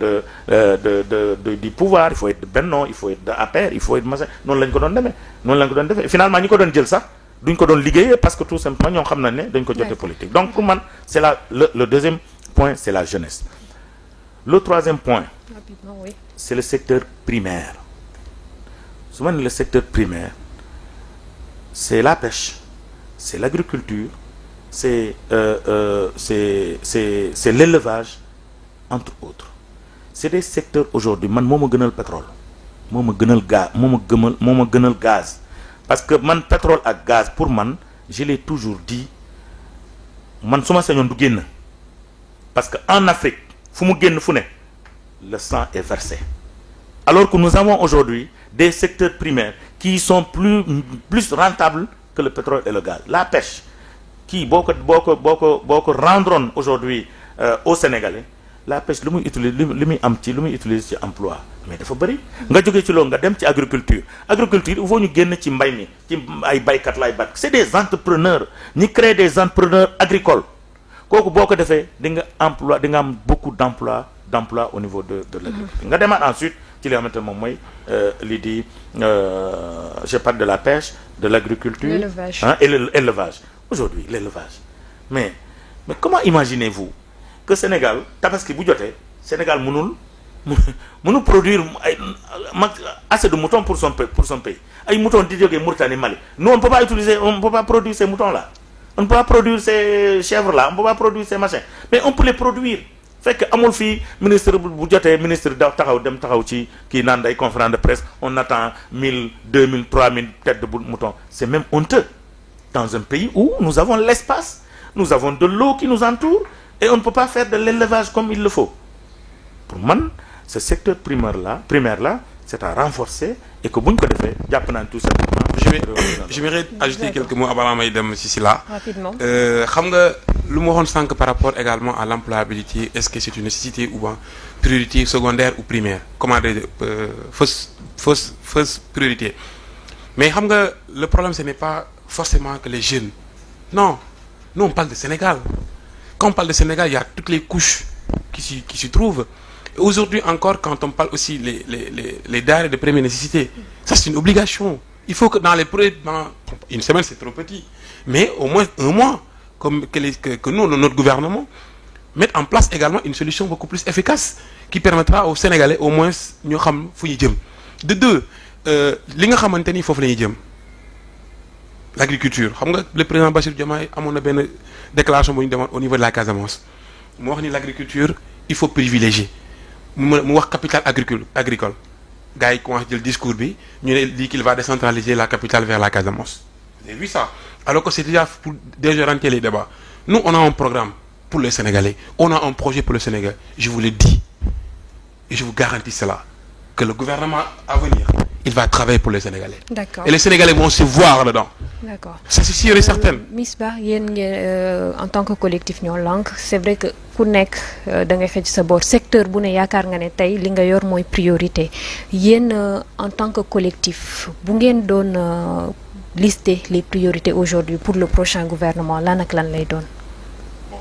du pouvoir il faut être de Benno il faut être de APR il faut être machin noonu lañ ko doon defee finalement ñi ko doon jël sax duñ ko doon liggéeyee parce que tout simplement ñoo xam nañ ne dañ ko jotee politique donc pour man c'est le deuxième point c'est la jeunesse le troisième point oui. C'est le secteur primaire souvent le secteur primaire c'est la pêche c'est l'agriculture c'est l'élevage entre autres c'est des secteurs aujourd'hui man moo ma gënal pétrole moo ma gënal gaz parce que man pétrole ak gaz pour man je l'ai toujours dit man su ma sañoon du génn parce que en Afrique fu mu génn fu ne le sang est versé alors que nous avons aujourd'hui des secteurs primaires qui sont plus rentables que le pétrole et le gaz la pêche kii boo ko rendroon aujourd'hui au Sénégalais la pêche lu muy utiliser ci emploi mais dafa bëri nga jógee ci loolu nga dem ci agriculture il faut ñu génn ci mbay mi ci ay baykat lay bat c'est des entrepreneurs ñi créer des entrepreneurs agricoles kooku boo ko defee di nga am beaucoup d'emplois au niveau de l'agriculture nga demaat ensuite ci li nga xamante ne moom mooy lii di je parle de la pêche de l'agriculture et l'élevage aujourd'hui l'élevage mais comment imaginez-vous que Sénégal tabaski bu jotee Sénégal mënul produire assez de moutons pour son pays ay moutons di jógee Mauritanie Mali nous on peut pas produire ces moutons là on ne peut pas produire ces chèvres là on ne peut pas produire ces machins mais on peut les produire fekk amul fii ministre bu jotee ministre da taxaw ci kii naan day conférence de presse on attend 1000 2000 3000 têtes de moutons c'est même honteux dans un pays où nous avons l'espace nous avons de l'eau qui nous entoure et on ne peut pas faire de l'élevage comme il le faut pour man ce secteur primaire là c'est à renforcer et que bu ñu ko defee jàpp naa tout simplement. j'aimerais ajouter quelques mots avant may dem si là. rapidement xam nga lu ma waxoon sànq par rapport également à l'employabilité est-ce que c'est une nécessité ou bien priorité secondaire ou primaire comment dire fausse priorité mais xam nga le problème ce n'est pas forcément que les jeunes non nous on parle de Sénégal quand on parle de Sénégal il y a toutes les couches qui s'y trouvent. Aujourd'hui encore, quand on parle aussi les denrées de première nécessité, ça c'est une obligation. Il faut que dans une semaine c'est trop petit, mais au moins un mois, que nous, notre gouvernement, mette en place également une solution beaucoup plus efficace qui permettra aux Sénégalais au moins ñu xam fu ñu jëm. De deux, li nga xamante ni foofu la ñuy jëm l'agriculture xam nga le président Bassirou Diomaye amoon na benn déclaration bu ñu demoon au niveau de la Casamance mu wax ni l'agriculture il faut privilégier. mu wax capital agricole gars yi commencé jël discours bi ñu ne lii qu'il va décentraliser la capitale vers la Casamance. Vous avez vu ça alors que c'est déjà pour désorienter les débats nous on a un programme pour les Sénégalais on a un projet pour le Sénégal je vous le dis et je vous garantis cela que le gouvernement à venir il va travailler pour les Sénégalais. D'accord. Et les Sénégalais vont se voir dedans. D'accord. Ça c'est sûr et certain. Miss Ba yéen en tant que collectif Ñoo Lank c'est vrai que ku nekk da ngay xëcc sa boor secteur bu ne yaakaar nga ne tey li nga yor mooy priorité yéen en tant que collectif bu ngeen doon lister les priorités aujourd'hui pour le prochain gouvernement lan ak lan lay doon. Bon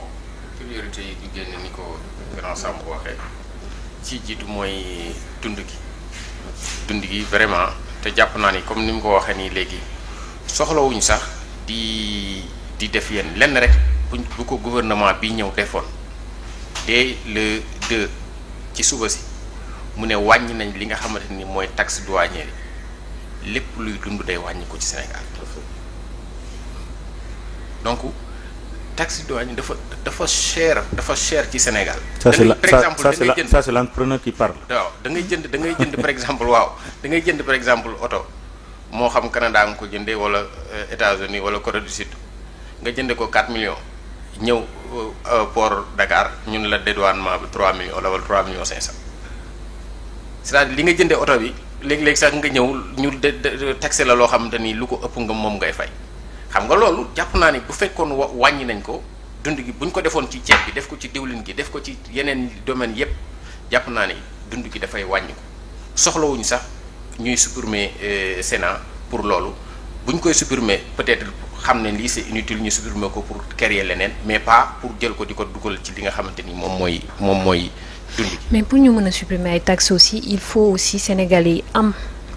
priorité yi du génn ni ko grand Samb waxee ci jiitu mooy dund gi vraiment te jàpp naa ni comme ni mu ko waxee nii léegi soxlawuñ sax di def yenn lenn rek bu ko gouvernement bi ñëw defoon dès le 2 ci suba si mu ne wàññi nañ li nga xamante ni mooy taxe douanière yi lépp luy dund day wàññi ko ci Sénégal donc taxe douane dafa cher ci Sénégal. ça c'est l'entrepreneur qui parle. waaw da ngay jënd par exemple waaw da ngay jënd par exemple oto moo xam Canada nga ko jëndee wala États-Unis wala Corée du Sud nga jënde ko 4 millions ñëw port Dakar ñun la dédouanement bi 3 millions wala 3 millions 500 c'est-à-dire li nga jëndee oto bi léegi-léegi sax nga ñëw ñu taxé la loo xamante ni lu ko ëpp nga moom ngay fay. xam nga loolu jàpp naa ni bu fekkoon wàññi nañ ko dund gi buñ ko defoon ci ceeb bi def ko ci diwlin gi def ko ci yeneen domaines yépp jàpp naa ni dund gi dafay wàññi ko soxlawuñu sax ñuy supprimer Sénat pour loolu buñ koy supprimer peut-être xam ne lii c'est inutile ñu supprimer ko pour créer leneen mais pas pour jël ko di ko dugal ci li nga xamante ni moom mooy dund gi. mais pour ñu mën a supprimer ay taxes aussi il faut aussi Sénégalais yi am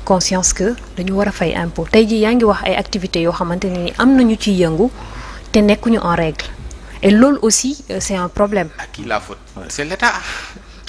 conscience que dañu war a fay impôt tey jii yaa ngi wax ay activités yoo xamante ne ni am nañu ciy yëngu te nekkuñu en règle et loolu aussi c'est un problème. À qui la faute? C'est l'État.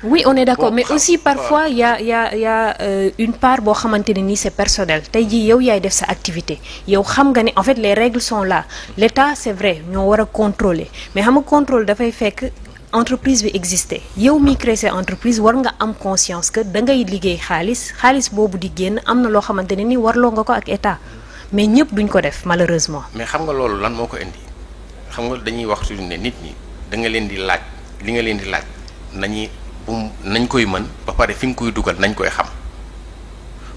Oui, on est d'accord, mais aussi parfois il y a une part boo xamante ne ni c'est personnel tey jii yow yaay def sa activité yow xam nga ne en fait les règles sont là l'État c'est vrai ñoo war a contrôler mais xam nga contrôle dafay fekk entreprise bi exister yow mi créé sa entreprise war nga am conscience que da ngay liggéey xaalis boobu di génn am na loo xamante ne ni warloo nga ko ak état mais ñëpp duñ ko def malheureusement. mais xam nga loolu lan moo ko indi xam nga dañuy wax toujours ne nit ñi da nga leen di laaj li nga leen di laaj nañ koy mën ba pare fi nga koy dugal nañ koy xam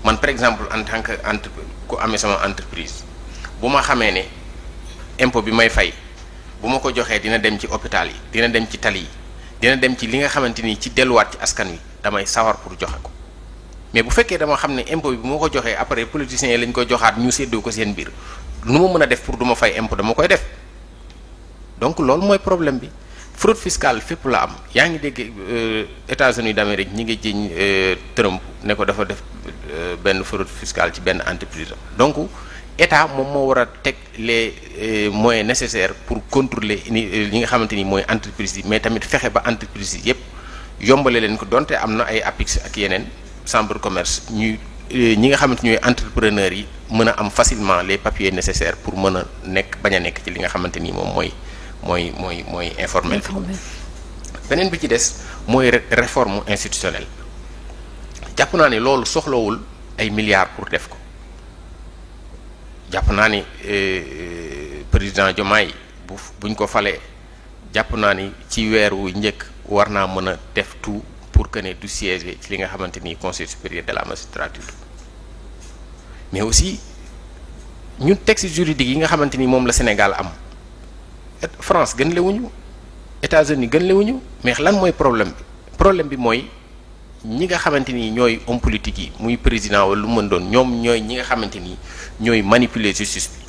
man par exemple en tant que ku amee sama entreprise bu ma xamee ne impôt bi may fay. bu ma ko joxee dina dem ci hôpital yi dina dem ci tali yi dina dem ci li nga xamante ni ci delluwaat ci askan wi damay sawar pour joxe ko mais bu fekkee dama xam ne impôt bi bu ma ko joxee après politiciens yi lañ koy joxaat ñu séddoo ko seen biir nu ma mën a def pour du ma fay impôt dama koy def donc loolu mooy problème bi fraude fiscale fépp la am yaa ngi dégg États-Unis d'Amérique ñi ngi jiñ Trump ne ko dafa def benn fraude fiscale ci benn entreprise donc État moom moo war a teg les moyens nécessaires pour contrôler li nga xamante ni mooy entreprise yi mais tamit fexe ba entreprise yi yépp yombale leen ko donte am na ay APIX ak yeneen chambre de commerce ñi nga xamante ñooy entrepreneurs yi mën a am facilement les papiers nécessaires pour mën a nekk bañ a nekk ci li nga xamante ni moom mooy informel. beneen bi ci des mooy réforme institutionnelle jàpp naa ne loolu soxlawul ay milliards pour def ko. jàpp naa ni président Diomaye buñ ko falee jàpp naa ni ci weer wu njëkk war naa mën a def tout pour que ne du siéger ci li nga xamante ni conseil supérieur de la magistrature mais aussi ñun texte juridique yi nga xamante ni moom la Sénégal am France gën lewuñu États-Unis gën lewuñu mais lan mooy problème bi mooy ñi nga xamante ni ñooy homme politique yi muy président wala lu mën doon ñoom ñooy ñi nga xamante ni ñooy manipuler justice bi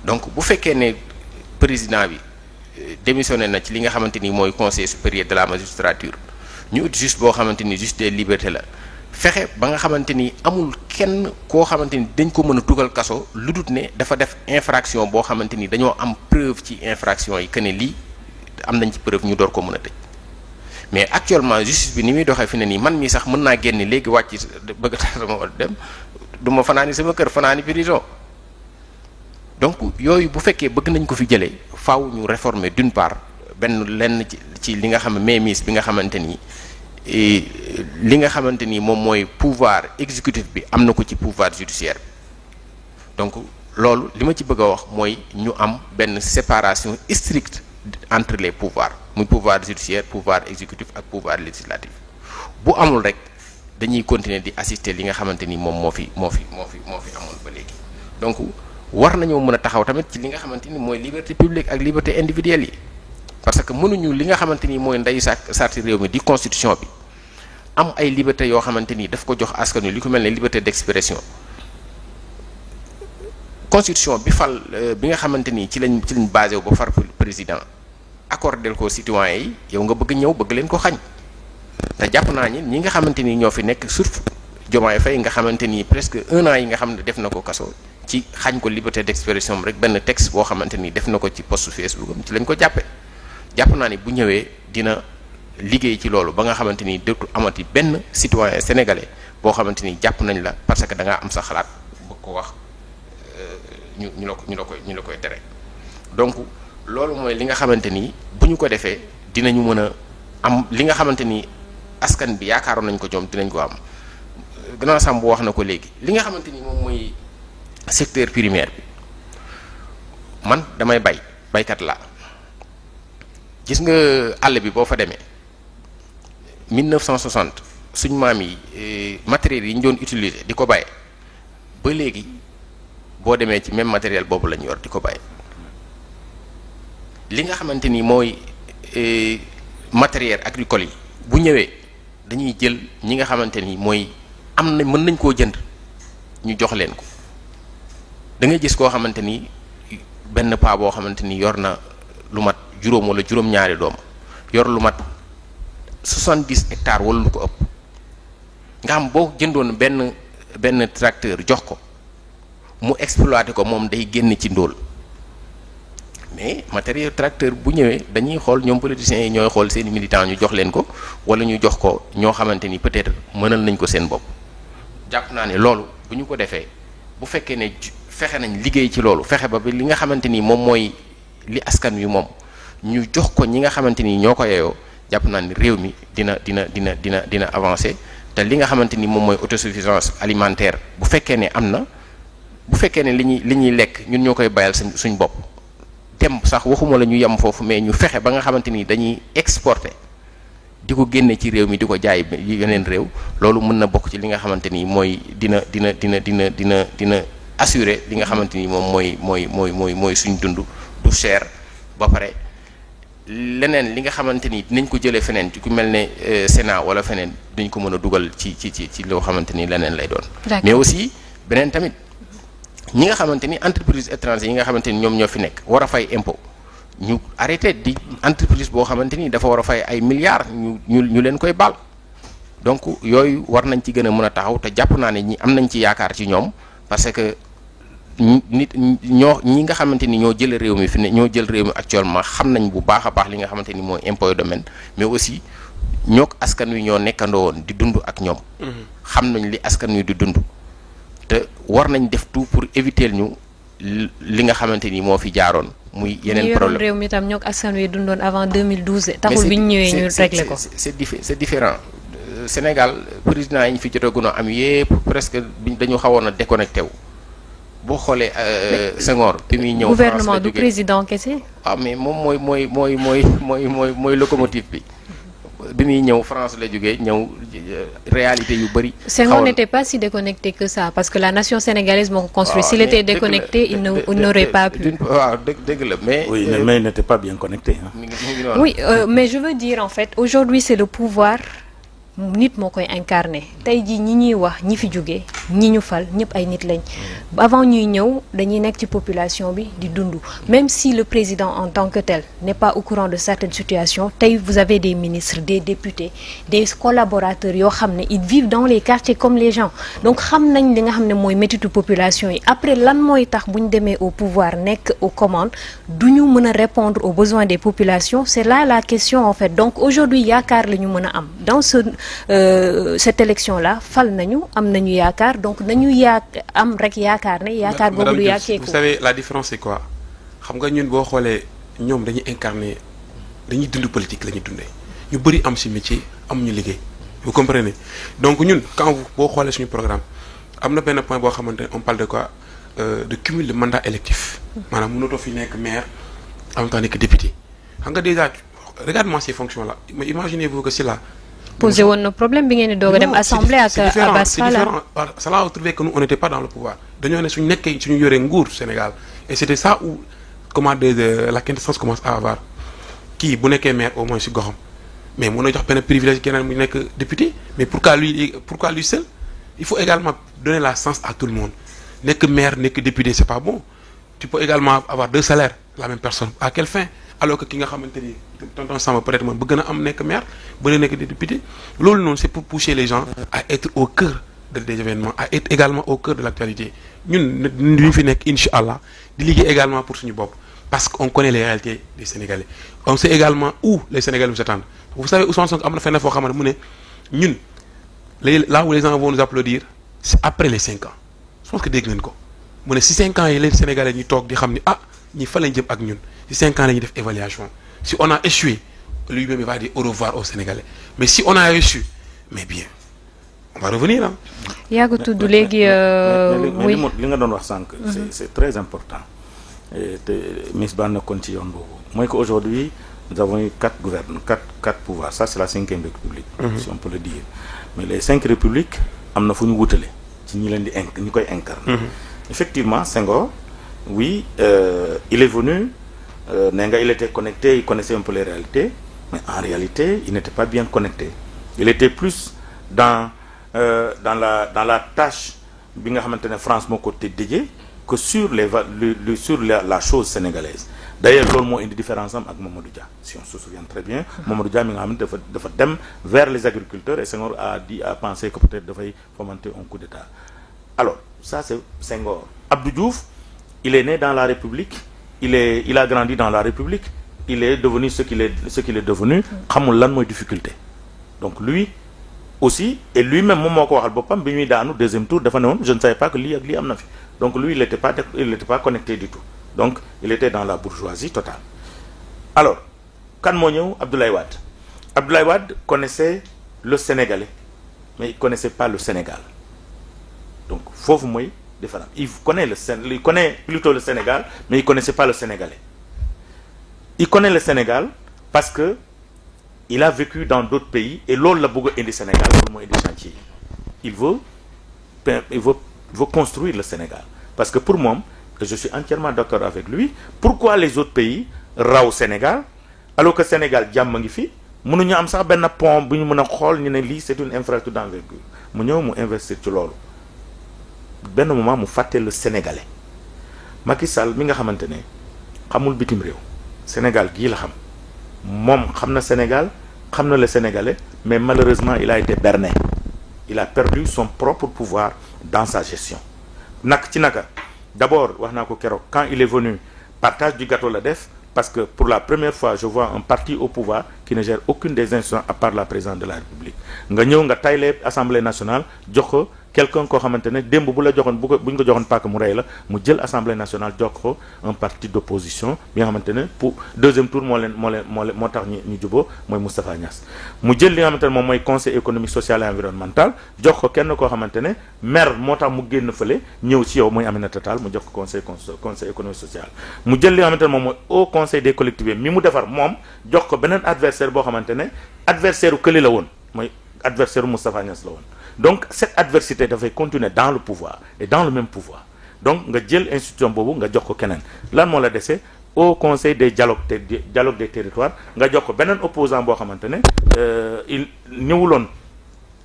donc bu fekkee ne président bi démissionné na ci li nga xamante ni mooy conseil supérieur de la magistrature ñu ut juste boo xamante ni juste des libertés la fexe ba nga xamante ni amul kenn koo xamante ni dañ ko mën a dugal kaso lu dut ne dafa def infraction boo xamante ni dañoo am preuve ci infraction yi que ne lii am nañ ci preuve ñu door ko mën a tëj mais actuellement justice bi ni muy doxee fi ne nii man mii sax mën naa génn léegi wàcc bëgg tax sama dem du ma fanaani sama kër fanaani prison donc yooyu bu fekkee bëgg nañ ko fi jëlee faaw ñu réformer d'une part lenn ci li nga xam ne mainmise bi nga xamante ni li nga xamante ni moom mooy pouvoir exécutif bi am na ko ci pouvoir judiciaire donc loolu li ma ci bëgg a wax mooy ñu am benn séparation stricte entre les pouvoirs muy pouvoir judiciaire pouvoir exécutif ak pouvoir législatif bu amul rek dañuy continuer di assister li nga xamante ni moom moo fi amoon ba léegi donc war nañoo mën a taxaw tamit ci li nga xamante ni mooy liberté publique ak liberté individuelle yi parce que mënuñu li nga xamante ni mooy ndeyu sarti réew mi di constitution bi am ay liberté yoo xamante ni daf ko jox askan wi li ko mel ne liberté d'expression constitution bi fal bi nga xamante ni ci lañ basé wu ba far président accordé ko citoyens yi yow nga bëgg ñëw bëgg leen ko xañ te jàpp naa ñi nga xamante ni ñoo fi nekk surtout Diomaye Faye nga xamante ni presque 1 an yi nga xam ne def na ko kaso ci xañ ko liberté d'expression rek benn texte boo xamante ni def na ko ci post Facebook am ci lañ ko jàppe jàpp naa ni bu ñëwee dina liggéey ci loolu ba nga xamante ni dootul amati benn citoyen sénégalais boo xamante ni jàpp nañ la parce que da ngaa am sa xalaat bëgg ko wax ñu la koy tere donc loolu mooy li nga xamante ni bu ñu ko defee dinañu mën a am li nga xamante ni askan bi yaakaaroon nañ ko ñoom dinañ ko am. Grand Samb wax na ko léegi li nga xamante ni moom mooy secteur primaire bi man damay baykat laa gis nga àll bi boo fa demee 1960 suñ maam yi matériels yi ñu doon utiliser di ko baye ba léegi boo demee ci même matériel boobu la ñu yor di ko baye li nga xamante ni mooy matériel agricole yi bu ñëwee dañuy jël ñi nga xamante ni mooy am na mën nañ koo jënd ñu jox leen ko da ngay gis koo xamante ni benn paa boo xamante ni yor na lu mat juróom wala juróom-ñaari doom yor lu mat 70 hectares wala lu ko ëpp nga xam boo jëndoon benn tracteur jox ko mu exploité ko moom day génn ci ndóol mais matériel tracteur bu ñëwee dañuy xool ñoom politiciens yi ñooy xool seeni militants ñu jox leen ko wala ñu jox ko ñoo xamante ni peut-être mënal nañ ko seen bopp jàpp naa ne loolu bu ñu ko defee bu fekkee ne fexe nañ liggéey ci loolu fexe ba li nga xamante ni moom mooy li askan wi moom ñu jox ko ñi nga xamante ni ñoo ko yeyoo jàpp naa ni réew mi dina avancer te li nga xamante ni moom mooy autosuffisance alimentaire bu fekkee ne am na bu fekkee ne li ñuy lekk ñun ñoo koy bayal suñ bopp dem sax waxuma la ñu yem foofu mais ñu fexe ba nga xamante ni dañuy exporter di ko génne ci réew mi di ko jaay yeneen réew loolu mën na bokk ci li nga xamante ni mooy dina assurer li nga xamante ni moom mooy suñ dund du cher ba pare leneen li nga xamante ni dinañ ko jëlee feneen ci ku mel ne Sénat wala feneen dañ ko mën a dugal ci loo xamante ni leneen lay doon. mais aussi beneen tamit ñi nga xamante ni entreprise étranger yi nga xamante ni ñoom ñoo fi nekk war a fay impôt ñu arrêté di entreprise boo xamante ni dafa war a fay ay milliards ñu leen koy baal donc yooyu war nañ ci gën a mën a taxaw te jàpp naa ne ñi am nañ ci yaakaar ci ñoom parce que ñi nga xamante ni ñoo jël réew mi fi ne ñoo jël réew mi actuellement xam nañ bu baax a baax li nga xamante ni mooy impôt et domaine mais aussi ñook askan wi ñoo nekkandoo woon di dund ak ñoom. xam nañ li askan wi di dund te war nañ def tout pour éviter ñu li nga xamante ni moo fi jaaroon. muy yeneen problème réew mi tam ñook askan wi dundoon avant 2012. taxul bi ñu ñëwee ñu réglé ko c'est différent. Sénégal président yi ñu fi jotagoon a am yépp presque dañu xawoon a déconnecté wu. boo xoolee Senghor bi muy ñëw gouvernement du président kese. ah mais moom mooy locomotive bi muy ñëw France la jógee ñëw réalité yu bëri. Senghor n'était pas si déconnecté que ça parce que la nation sénégalaise moo ko construit. S'il était déconnecté il n'aurait pas pu. waaw dëgg la mais. oui mais il n'était pas bien connecté. oui mais je veux dire en fait aujourd'hui c'est le pouvoir. nit moo koy incarné tey jii ñi ñuy wax ñi fi jóge ñi ñu fal ñëpp ay nit lañ avant ñuy ñëw dañuy nekk ci population bi di dund même si le président en tant que tel n'est pas au courant de certaines situations tey vous avez des ministres des députés des collaborateurs yoo xam ne ils vivent dans les quartiers comme les gens donc xam nañ li nga xam ne mooy métitu population yi après lan mooy tax bu ñu demee au pouvoir nekk aux commandes du ñu mën a répondre aux besoins des populations c'est là la question en fait donc aujourd'hui yaakaar la ñu mën a am dans cette élection là fal nañu am nañu yaakaar donc nañu am rek yaakaar ne yaakaar boobu du yàkkeeku. vous savez la différence c'est quoi xam nga ñun boo xoolee ñoom dañuy incarner dañuy dund politique la ñuy dundee ñu bëri am ci métier amuñu liggéey vous comprenez donc ñun quand boo xoolee suñu programme am na benn point boo xamante ne on parle de quoi de cumul de mandat électif maanaam mënatoo fi nekk maire en même temps nekk député xam nga déjà regarde-moi ces fonctions là mais imaginez-vous que c'est là. posé woon na problème bi ngeen di doog a dem assemblée ak Abass Fall. cela a trouvé que nous on n'était pas dans le pouvoir dañoo ne suñu nekkee suñu yoree nguur Sénégal et c'était ça où comment dire la quintessence commence à avoir kii bu nekkee maire au moins si goxam mais mën na jox benn privilège keneen mu nekk député mais pourquoi lui seul il faut également donner la chance à tout le monde nekk maire nekk député c'est pas bon tu peux également avoir deux salaires la même personne à quelle fin alors que ki nga xamante ni tonton Samba peut-être moom bëgg na am nekk maire bëgg na nekk député loolu noonu c'est pour pousser les gens à être au cœur des événements à être également au cœur de l'actualité ñun ñu fi nekk incha allah di liggéey également pour suñu bopp parce qu'on connaît les réalités des Sénégalais on sait également où les Sénégalais nous attendent vous savez Ousmane Sonko am na fenn foo xamante mu ne ñun là où les gens vont nous applaudir c'est après les 5 ans je pense que dégg nañ ko mu ne si 5 ans yi les Sénégalais ñu toog di xam ni ah ñi fa lañ jëm ak ñun ci 5 ans la ñuy def évaluation si on a échoué lui-même il va dire au revoir aux Sénégalais mais si on a réussi mais bien on va revenir ah. yaa ngi tudd léegi. oui li nga doon wax sànq. c'est très important. te Miss Ba nekkoon ci yoon boobu mooy que aujourd'hui nous avons eu 4 pouvoirs ça c'est la 5e république. Si on peut le dire mais les 5 républiques am na fu ñu wutale ci ñi leen di ñi koy incarner. Effectivement Senghor oui il est venu nee nga il était connecté il connaissait un peu les réalités mais en réalité il n'était pas bien connecté il était plus dans la tâche bi nga xamante ne France moo ko dédié que sur la chose sénégalaise d'ailleurs loolu moo indi différence am ak Mamadou Dia si on se souvient très bien Mamadou Dia mi nga xam ne dafa dem vers les agriculteurs et Senghor a pensé que peut-être dafay fomenter un coup d'état alors ça c'est Senghor. Abdou Diouf il est né dans la République il a grandi dans la République il est devenu ce qu'il est devenu xamul lan mooy difficulté donc lui aussi et lui-même moom moo ko waxal boppam bi ñuy daanu deuxième tour dafa ne woon je ne savais pas que lii ak lii am na fi donc lui il n'était pas connecté du tout donc il était dans la bourgeoisie totale alors kan moo ñëw Abdoulaye Wade connaissait le Sénégalais mais il connaissait pas le Sénégal donc foofu mooy différent il connaît plutôt le Sénégal mais il connaissait pas le Sénégalais il connaît le Sénégal parce que il a vécu dans d'autres pays et loolu la bëgg a indi Sénégal loolu mooy indi chantier il veut construire le Sénégal parce que pour moom je suis entièrement d'accord avec lui pourquoi les autres pays raw Sénégal alors que Sénégal jàmm ngi fi mënuñu am sax benn pont bu ñu mën a xool ñu ne lii c'est une infrastructure d'envergure mu ñëw mu investir ci loolu benn moment mu fàtte le Sénégalais Macky Sall mi nga xamante ne xamul bitim réew Sénégal gii la xam moom xam na Sénégal xam na le Sénégalais mais malheureusement il a été berné il a perdu son propre pouvoir dans sa gestion naka d'abord wax naa ko keroog quand il est venu partage du gâteau la def parce que pour la première fois je vois un parti au pouvoir qui ne gère aucune des institutions à part la présidence de la République nga ñëw nga tayle Assemblée nationale jox ko quelqu'un koo xamante ne démb bu la joxoon bu ñu ko joxoon paaka mu rey la mu jël Assemblée nationale jox ko un parti d'opposition bi nga xamante ne pour deuxième tour moo tax ñu juboo mooy Moustapha Niasse mu jël li nga xamante ne moom mooy conseil économique social et environnemental jox ko kenn koo xamante ne maire moo tax mu génn fële ñëw ci yow mooy Aminata Tall mu jox ko conseil économique social mu jël li nga xamante ne moom mooy au conseil des collectivités mi mu defar moom jox ko beneen adversaire boo xamante ne adversaire u këli la woon mooy adversaire u Moustapha Niasse la woon donc cette adversité dafay continuer dans le pouvoir et dans le même pouvoir donc nga jël institution boobu nga jox ko keneen lan moo la dese au conseil des dialogue des territoires nga jox ko beneen opposant boo xamante ne il ñëwuloon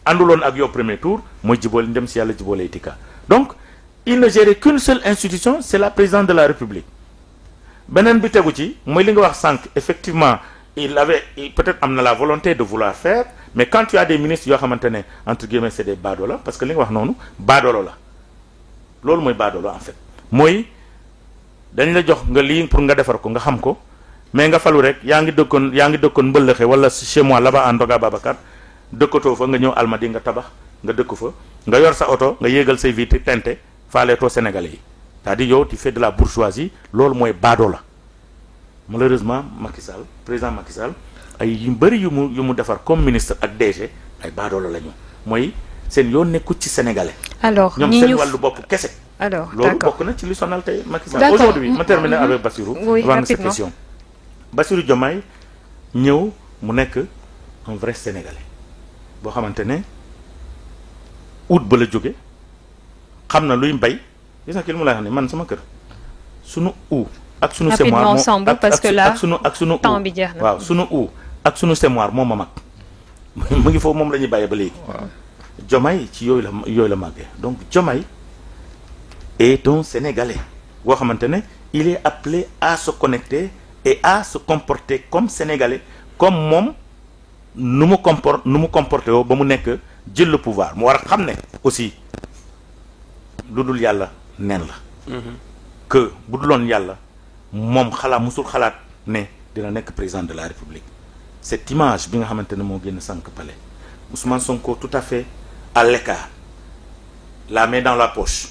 ànduloon ak yow premier tour mooy Djibo dem si yàlla Djibo Leyti Ka donc il ne gérait qu'une seule institution c'est la présidence de la République beneen bi tegu ci mooy li nga wax sànq effectivement peut-être am na la volonté de vouloir faire mais quand tu as des ministres yoo xamante ne entre guillemets c'est des baadoolo parce que li nga wax noonu baadoolo la loolu mooy baadoolo en fait mooy dañ la jox nga lii pour nga defar ko nga xam ko mais nga falu rek yaa ngi dëkkoon mbëllëxe wala chez moi là-bas à Ndoga Babacar dëkkatoo fa nga ñëw Almadi nga tabax nga dëkk fa nga yor sa oto nga yéegal say vitres tente faaleetoo Sénégalais yi c'est-à-dire yow tu fais de la bourgeoisie loolu mooy baadoola malheureusement Macky Sall président Macky Sall ay yu bëri yu mu defar comme ministre ak DG ay baadoolo la ñu mooy seen yoon nekkul ci sénégalais. alors ñoom seen wàllu bopp kese. alors loolu bokk na ci li sonal tey Macky Sall. aujourd'hui ma terminer avec Bassirou. oui avant cette question. Bassirou Diomaye ñëw mu nekk un vrai sénégalais boo xamante ne août ba la jóge xam na luy mbay gis nga ki lu mu lay wax ne man sama kër sunu ak sunu sémoire ak sunu temps bi jeex na waaw sunu ak sunu sémoire moom ma mag mu ngi foofu moom la ñuy bàyyee ba léegi. Diomaye ci yooyu la màggee donc Diomaye est un Sénégalais boo xamante ne il est appelé à se connecter et à se comporter comme Sénégalais comme moom nu mu comporté woo ba mu nekk jël le pouvoir mu war a xam ne aussi lu dul yàlla neen la. que bu duloon yàlla. moom musul xalaat ne dina nekk président de la République cette image bi nga xamante ne moo génn sànq palais Ousmane Sonko tout à fait à l'écart la main dans la poche.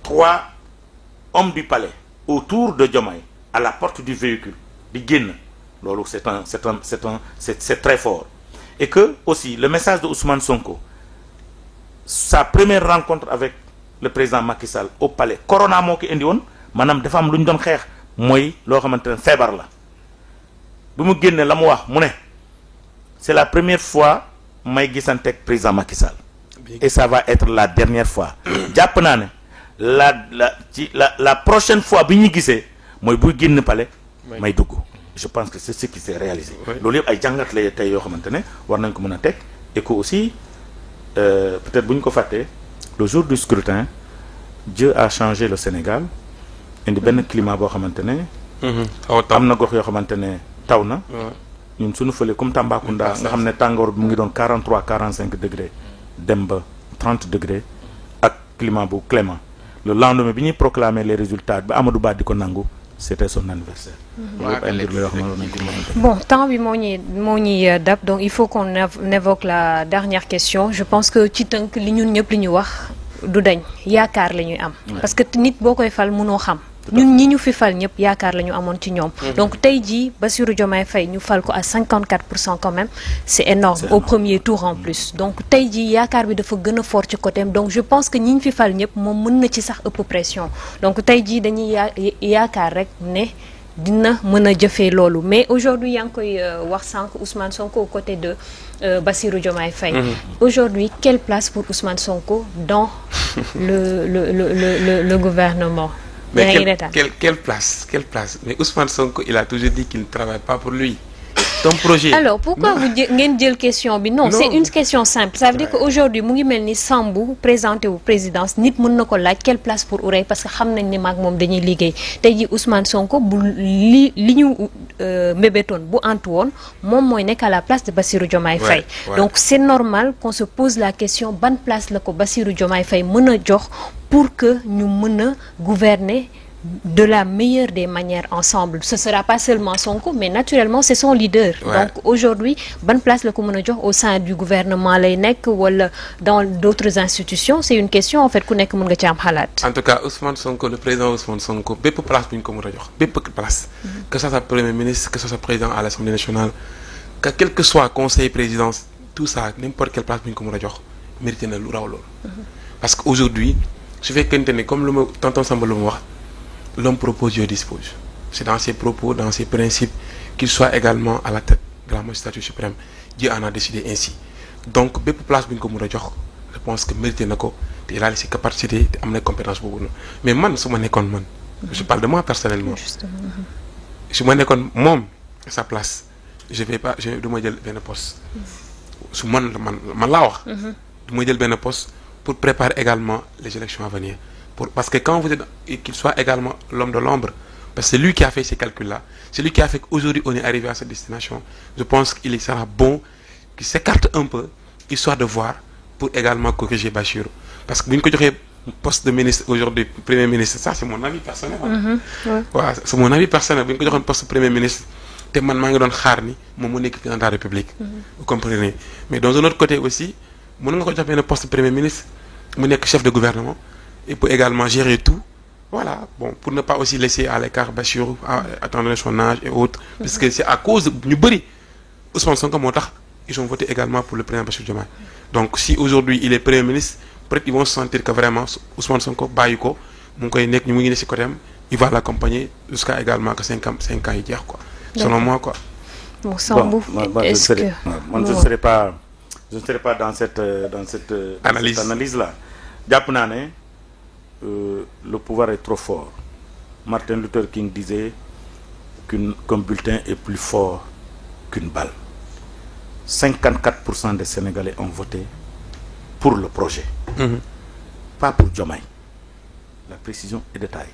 3 hommes du palais autour de Diomaye à la porte du véhicule di génn loolu c'est très fort et que aussi le message de Ousmane Sonko sa première rencontre avec le président Macky Sall au palais corona moo ko indi woon maanaam dafa am lu ñu doon xeex mooy loo xamante ne feebar la bu mu génne la mu wax mu ne c'est la première fois may gisanteeg président Macky Sall et ça va être la dernière fois jàpp naa ne la prochaine fois bi ñu gisee mooy buy génn palais may dugg je pense que c'est ce qui s'est réalisé loolu yëpp ay jàngat la tey yoo xamante ne war nañ ko mën a teg et que aussi peut-être bu ñu ko fàttee le jour du scrutin Dieu a changé le Sénégal indi benn climat boo xamante ne am na gox yoo xamante ne taw na ñun suñu fële comme Tambacounda nga xam ne tàngoor bi mu ngi doon 43-45 degrés dem ba 30 degrés ak climat bu clément le lendemain bi ñuy proclamer les résultats ba Amadou Ba di ko nangu c'était son anniversaire. Bon, temps bi moo ñuy dab donc il faut qu'on évoque la dernière question je pense que ci tënk li ñun ñëpp li ñu wax du dañ yaakaar la ñuy am. parce que nit boo koy fal mënoo xam. ñun ñi ñu fi fal ñëpp yaakaar la ñu amoon ci ñoom. donc tey jii Bassirou Diomaye Faye ñu fal ko à 54% quand même c'est énorme au premier tour en plus donc tey jii yaakaar bi dafa gën a fort ci côté donc je pense que ñi ñu fi fal ñëpp moom mën na ci sax ëpp pression donc tey jii dañuy yaakaar rek ne dina mën a jëfee loolu mais aujourd'hui yaa ngi koy wax sànq Ousmane Sonko aux côtés de Bassirou Diomaye Faye. Aujourd'hui quelle place pour Ousmane Sonko dans le gouvernement? Mais quelle place mais Ousmane Sonko il a toujours dit qu'il ne travaille pas pour lui. Ton projet. Alors pourquoi vous ngeen jël question bi non c'est une question simple ça veut dire que aujourd'hui mu ngi mel ni Sambou présenté wu présidence nit mën na ko laaj quelle place pour Houreye parce que xam nañ ne maag moom dañuy liggéey tey ji Ousmane Sonko bu li ñu mébétoon bu antu woon moom mooy nekk à la place de Bassirou Diomaye Faye donc c'est normal qu'on se pose la question ban place la ko Bassirou Diomaye Faye mën a jox pour que ñu mën a gouverner de la meilleure des manières ensemble ce sera pas seulement Sonko mais naturellement c'est son leader donc aujourd'hui ban place la ko mën a jox au sein du gouvernement lay nekk wala dans d'autres institutions c'est une question en fait ku nekk mën nga ci am xalaat en tout cas Ousmane Sonko le président Ousmane Sonko bépp place bu ñu ko mën a jox bépp place que ça soit premier ministre que ça soit président à l'Assemblée nationale que quel que soit conseil présidence tout ça n'importe quelle place bu ñu ko mën a jox mérité na lu raw loolu parce que aujourd'hui su fekkente ne comme lu ma tonton Samba lu mu wax l'homme propose, Dieu dispose. C'est dans ses propos, dans ses principes, qu'il soit également à la tête de la magistrature suprême. Dieu en a décidé ainsi. Donc, bépp place bu ñu ko mën a jox je pense que mérité na ko te il a les capacités te am na compétence boobu mais man su ma nekkoon man. je parle de moi personnellement. su ma nekkoon moom sa place je vais pas du ma jël benn poste. su man laa wax. du ma jël benn poste pour préparer également les élections à venir. Parce que quand vous êtes qu'il soit également l'homme de l'ombre parce que c'est lui qui a fait ces calculs-là c'est lui qui a fait qu'aujourd'hui on est arrivé à cette destination je pense qu'il sera bon qu'il s'écarte un peu histoire de voir pour également corriger Bassirou parce que bu ñu ko joxee poste de ministre aujourd'hui premier ministre ça c'est mon avis personnel waaw c'est mon avis personnel bu ñu ko joxoon poste premier ministre te man maa ngi doon xaar ni moom mu nekk président de la République vous comprenez mais dans un autre côté aussi mën nga ko jox benn poste premier ministre mu nekk chef de gouvernement il peut également gérer tout voilà bon pour ne pas aussi laisser à l'écart Bassirou attendre son âge et autres parce que c'est à cause de ñu bëri Ousmane Sonko moo tax ils ont voté également pour le président Bassirou Diomaye donc si aujourd'hui il est premier ministre peut-être ils vont se sentir que vraiment Ousmane Sonko bàyyi ko mu ngi koy nekk ñu mu ngi ne ci côté am il va l'accompagner jusqu'à également que 5 ans yi jeex quoi selon moi quoi bon Sambou est-ce que man je ne serai pas dans cette analyse là jàpp naa ne le pouvoir est trop fort. Martin Luther King disait qu'un bulletin est plus fort qu'une balle. 54% des Sénégalais ont voté pour le projet. Pas pour Diomaye. La précision est de taille.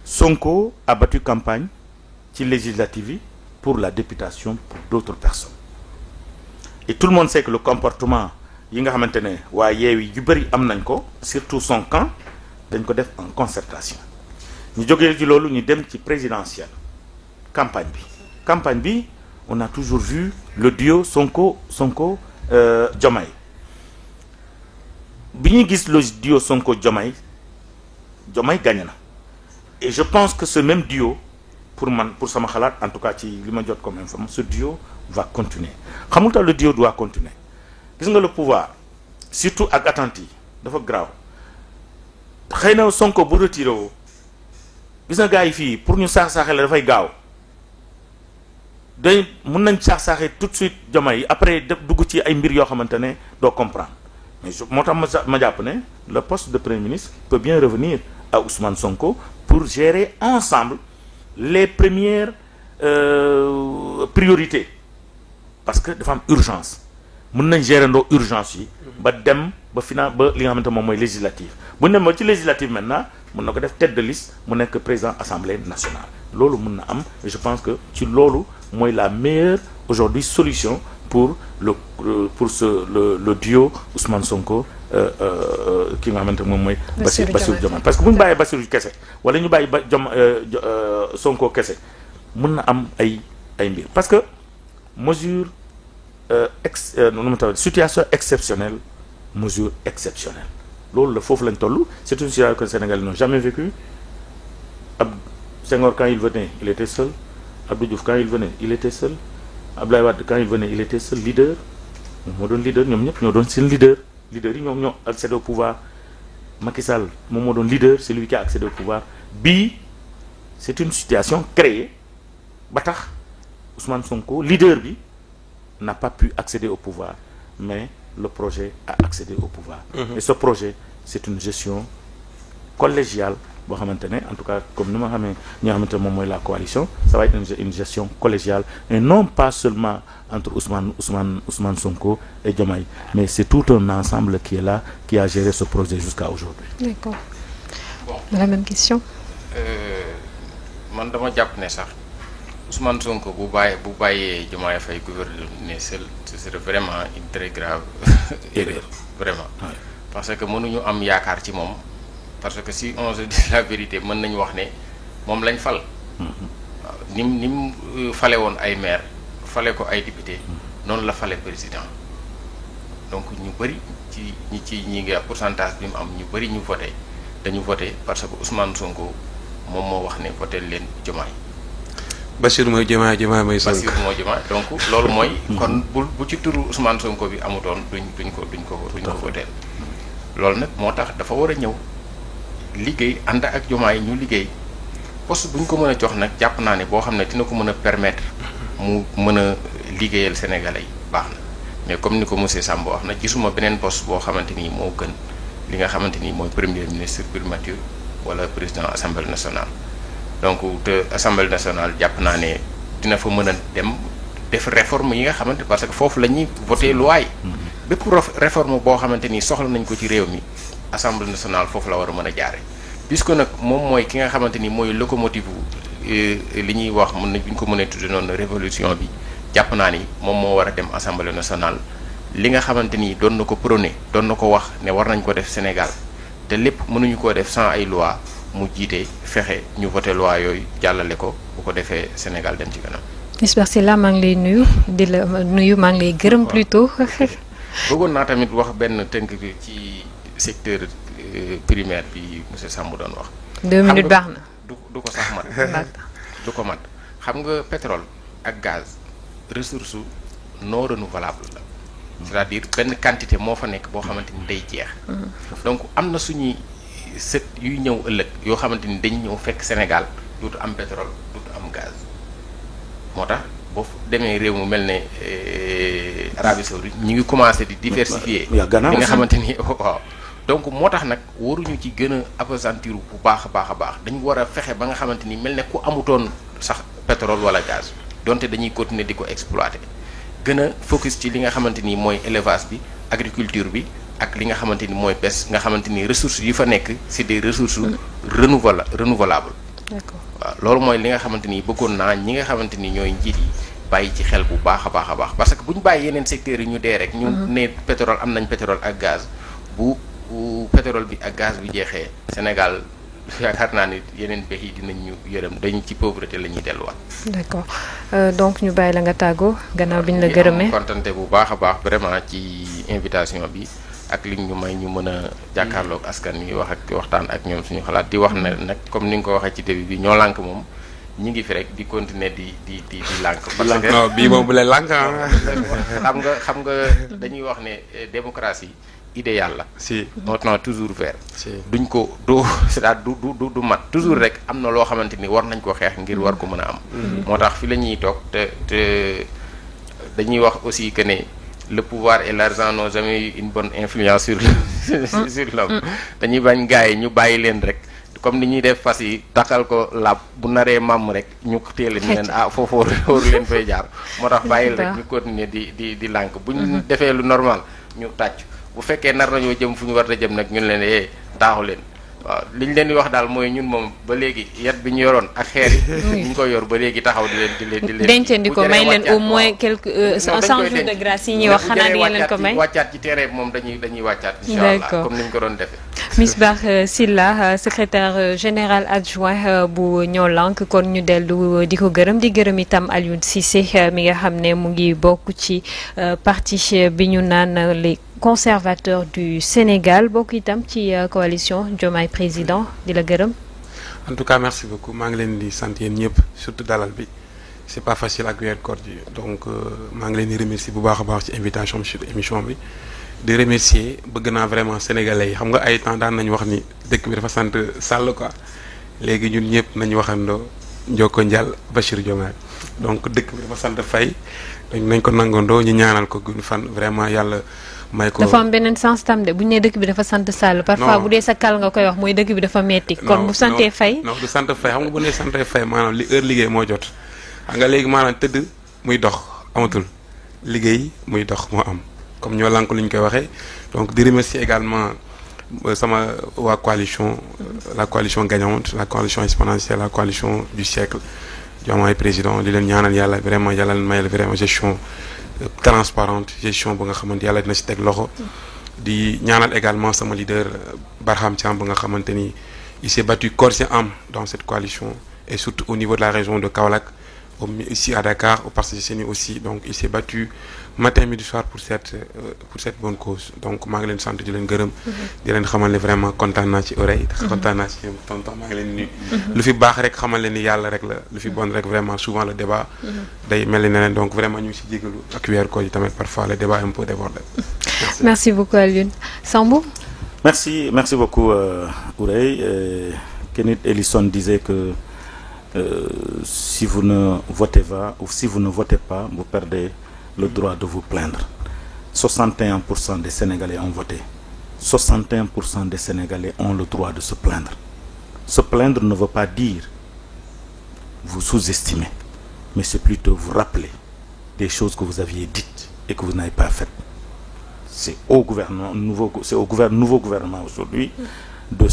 Sonko a battu campagne ci législative yi pour la députation pour d'autres personnes. Et tout le monde sait que le comportement yi nga xamante ne waa Yewwi yu bëri am nañ ko surtout son camp dañ ko def en concertation ñu jógee ci loolu ñu dem ci présidentielle campagne bi on a toujours vu le duo Sonko Diomaye bi ñuy gis le duo Sonko Diomaye gagné na et je pense que ce même duo pour sama xalaat en tout cas ci li ma jot comme information, ce duo va continuer xamul tax le duo doit continuer gis nga le pouvoir surtout ak attentes yi dafa grave xëy na Sonko bu retiré woo gis nga gars yi fii pour ñu saax-saaxee la dafay gaaw day mun nañ saax-saaxee tout de suite Diomaye yi après dugg ci ay mbir yoo xamante ne doo comprendre mais moo tax ma jàpp ne le poste de premier ministre peut bien revenir à Ousmane Sonko pour gérer ensemble les premières priorités parce que dafa am urgence mën nañ gérer ndoo urgence yi ba dem ba final ba li nga xamante moom mooy législative bu ñu dem ba ci législative maintenant mën na ko def tête de liste mu nekk président assemblée nationale loolu mën na am et je pense que ci loolu mooy la meilleure aujourd'hui solution pour le duo Ousmane Sonko ki nga xamante moom mooy Bassirou Diomaye parce que bu ñu bàyyee Bassirou kese wala ñu bàyyi Sonko kese mën na am ay mbir parce que mesure situation exceptionnelle mesure exceptionnelle loolu la foofu lañ toll c'est une situation que les Sénégalais n'ont jamais vécu Senghor quand il venait il était seul Abdou Diouf quand il venait il était seul Abdoulaye Wade quand il venait il était seul leader moom moo doon leader ñoom ñëpp ñoo doon seen leader yi ñoom ñoo accédé au pouvoir Macky Sall moom moo doon leader c'est lui qui a accédé au pouvoir bii c'est une situation créée ba tax Ousmane Sonko leader bi n'a pas pu accéder au pouvoir mais le projet a accédé au pouvoir et ce projet c'est une gestion collégiale boo xamante ne en tout cas comme ni ma xamee ñi nga xamante ne moom mooy la coalition ça va être une gestion collégiale et non pas seulement entre Ousmane Sonko et Diomaye mais c'est tout un ensemble qui est là qui a géré ce projet jusqu'à aujourd'hui. D'accord. Bon. La même question. Man dama jàpp ne sax Ousmane Sonko bu bàyyee Diomaye Faye gouverner seul ce serait vraiment une très grave erreur vraiment ouais. Parce que mënuñu am yaakaar ci moom parce que si on se dit la vérité mën nañu wax ne moom lañ fal waaw ni mu fale woon ay maire fale ko ay député noonu la fale président donc ñu bëri ñi ngi pourcentage bi mu am ñu bëri ñu dañu voté parce que Ousmane Sonko moom moo wax ne voté leen Diomaye Bassirou mooy Diomaye mooy Sonko Bassirou mooy Diomaye donc loolu mooy kon bu ci turu Ousmane Sonko bi amutoon duñ ko voté loolu nag moo tax dafa war a ñëw liggéey ànd ak Diomaye ñu liggéey poste bu ñu ko mën a jox nag jàpp naa ne boo xam ne dina ko mën a permettre mu mën a liggéeyal Sénégalais yi baax na mais comme ni ko monsieur Samba wax na gisuma beneen poste boo xamante ni moo gën li nga xamante ni mooy premier ministre primature wala président assemblée nationale donc te assemblée nationale jàpp naa ne dina fa mën a dem def réforme yi nga xamante parce que foofu la ñuy voté loi yi bépp réforme boo xamante ni soxla nañ ko ci réew mi assemblée nationale foofu la war a mën a jaare puisque nag moom mooy ki nga xamante ni mooy locomotive li ñuy wax mën na bu ñu ko mënee tudde noonu révolution bi jàpp naa ni moom moo war a dem assemblée nationale li nga xamante ni doon na ko prôné doon na ko wax ne war nañ ko def Sénégal te lépp mënuñu koo def sans ay loi mu jiite fexe ñu voté loi yooyu jàllale ko bu ko defee Sénégal dem ci kanam. Merci la maa ngi lay nuyu di la nuyu maa ngi lay gërëm plutôt. bëggoon naa tamit wax benn tënk bi ci secteur primaire bi monsieur Samb doon wax. 2 minutes baax na. du ko sax mat. du ko mat xam nga pétrole ak gaz ressource non renouvelable la. c'est-à-dire benn quantité moo fa nekk boo xamante ni day jeex. donc am na suñuy sët yuy ñëw ëllëg yoo xamante ni dañ ñëw fekk Sénégal dootu am pétrole dootu am gaz moo tax boo demee réew mu mel ne Arabie Saoudite ñu ngi commencé di diversifier li nga xamante ni waaw donc moo tax nag waruñu ci gën a appesantir bu baax a baax dañu war a fexe ba nga xamante ni mel ne ku amutoon sax pétrole wala gaz donte dañuy continuer di ko exploiter gën a focus ci li nga xamante ni mooy élevage bi agriculture bi ak li nga xamante ni mooy pêche nga xamante ni ressources yi fa nekk c'est des ressources renouvelables. D'accord. waaw loolu mooy li nga xamante ni bëggoon naa ñi nga xamante ni ñooy njiit yi bàyyi ci xel bu baax a baax parce que bu ñu bàyyi yeneen secteurs yi ñu dee rek. ñu ne pétrole am nañ pétrole ak gaz bu pétrole bi ak gaz bi jeexee Sénégal yaakaar naa ne yeneen béy yi dinañ ñu yërëm dañ ci pauvreté la ñuy delluwaat. D'accord donc ñu bàyyi la nga tàggoo gannaaw bi ñu la gërëmee. kontante bu baax a baax vraiment ci invitation bi ak li ñu may ñu mën a jàkkaarloog askan wi waxtaan ak ñoom suñu xalaat di wax ne nag comme ni nga ko waxee ci début bi ñoo lànk moom ñi ngi fi rek di continuer di lànk. parce que non bii moom bu leen lànk xam nga dañuy wax ne démocratie idéal la. si on tend toujours vers. si duñ ko c'est-à-dire du mat toujours rek am na loo xamante ni war nañ ko xeex ngir war ko mën a am. moo tax fi la ñuy toog te dañuy wax aussi que ne le pouvoir et l'argent n'ont jamais eu une bonne influence sur l'homme dañuy bañ gars yi ñu bàyyi leen rek. comme ni ñuy def fas yi taxal ko làpp bu naree màmm rek ñu téye leen leen foofu wóoru leen fay jaar moo tax bàyyil rek ñu continuer di lànk bu ñu defee lu normal ñu tàcc bu fekkee nar nañoo jëm fu ñu war a jëm nag ñun leen taaxu leen waaw li ñu leen di wax daal mooy ñun moom ba léegi yat bi ñu yoroon ak xeer yi ñu ngi koy yor ba léegi taxaw di leen dencandi ko may leen au moins quelques 100 jours de grâce yi ñuy wax xanaa di leen ko may wàccaat ci terrain bi moom dañuy wàccaat incha allah comme ni ñu ko doon defee Misbah Silla secrétaire général adjoint bu Ñoo Lank kon ñu dellu di ko gërëm di gërëm itam Alioune Cissé mi nga xam ne mu ngi bokk ci parti bi ñu naan les conservateurs du Sénégal bokk itam ci coalition Diomaye Président di la gërëm. en tout cas merci beaucoup maa ngi leen di sant yéen ñëpp surtout dalal bi c'est pas facile ak weer koor gi donc maa ngi leen di remercier bu baax a baax ci invitation sur émission bi. di remercier bëgg naa vraiment sénégalais yi xam nga ay temps daan nañu wax ni dëkk bi dafa sant Sall quoi léegi ñun ñëpp nañu waxandoo Njoko Njal Bachir Diomaye donc dëkk bi dafa sant Faye nañ ko nangandoo ñu ñaanal ko gudd fan vraiment yàlla may ko. dafa am beneen sens tam de bu ñu nee dëkk bi dafa sant Sall. parfois bu dee sa kal nga koy wax mooy dëkk bi dafa metti kon bu santee Faye. non du sant Faye xam nga bu nee santee Faye maanaam li heure liggéey moo jot xam nga léegi maanaam tëdd muy dox amatul liggéey muy dox moo am. comme Ñoo Lank lu ñu koy waxee donc di remercier également sama waa coalition la coalition gagnante la coalition exponentielle la coalition du siècle Diomaye Président di leen ñaanal yàlla vraiment yàlla may la vraiment gestion transparente gestion bu nga xamante yàlla dina si teg loxo di ñaanal également sama leader Barham Thiam bu nga xamante ni il s'est battu corps et âme dans cette coalition et surtout au niveau de la région de Kaolack ici à Dakar au Parcelles Assainies aussi donc il s'est battu matin midi soir pour cette bonne cause donc maa ngi leen sant di leen gërëm di leen xamal ne vraiment kontaan naa ci oreille kontaan naa ci tonton maa ngi leen nuyu lu fi baax rek xamal leen ni yàlla rek la lu fi bon rek vraiment souvent le débat day mel ni neneen donc vraiment ñu ngi si jégalu ak weer ko yi tamit parfois le débat est un peu débordé. merci beaucoup Alioune Sambou. merci beaucoup Ourey Kenneth Ellison disait que si vous ne votez pas ou si vous ne votez pas vous perdez le droit de vous plaindre. 61% des Sénégalais ont voté. 61% des Sénégalais ont le droit de se plaindre. Se plaindre ne veut pas dire vous sous-estimer, mais c'est plutôt vous rappeler des choses que vous aviez dites et que vous n'avez pas faites. C'est au gouvernement nouveau gouvernement aujourd'hui de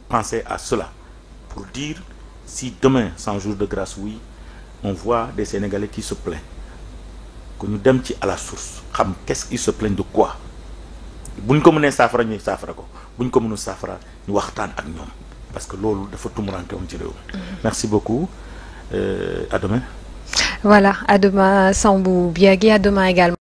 penser à cela pour dire si demain 100 jours de grâce oui on voit des Sénégalais qui se plaignent que ñu dem ci à la source xam qu'est-ce qu'ils se plaignent de quoi buñ ko mënee saafara ñuy saafara ko buñ ko mënul saafara ñu waxtaan ak ñoom parce que loolu dafa tumurante woon ci réew merci beaucoup à demain. Voilà, à demain Sambou Biagui, à demain également.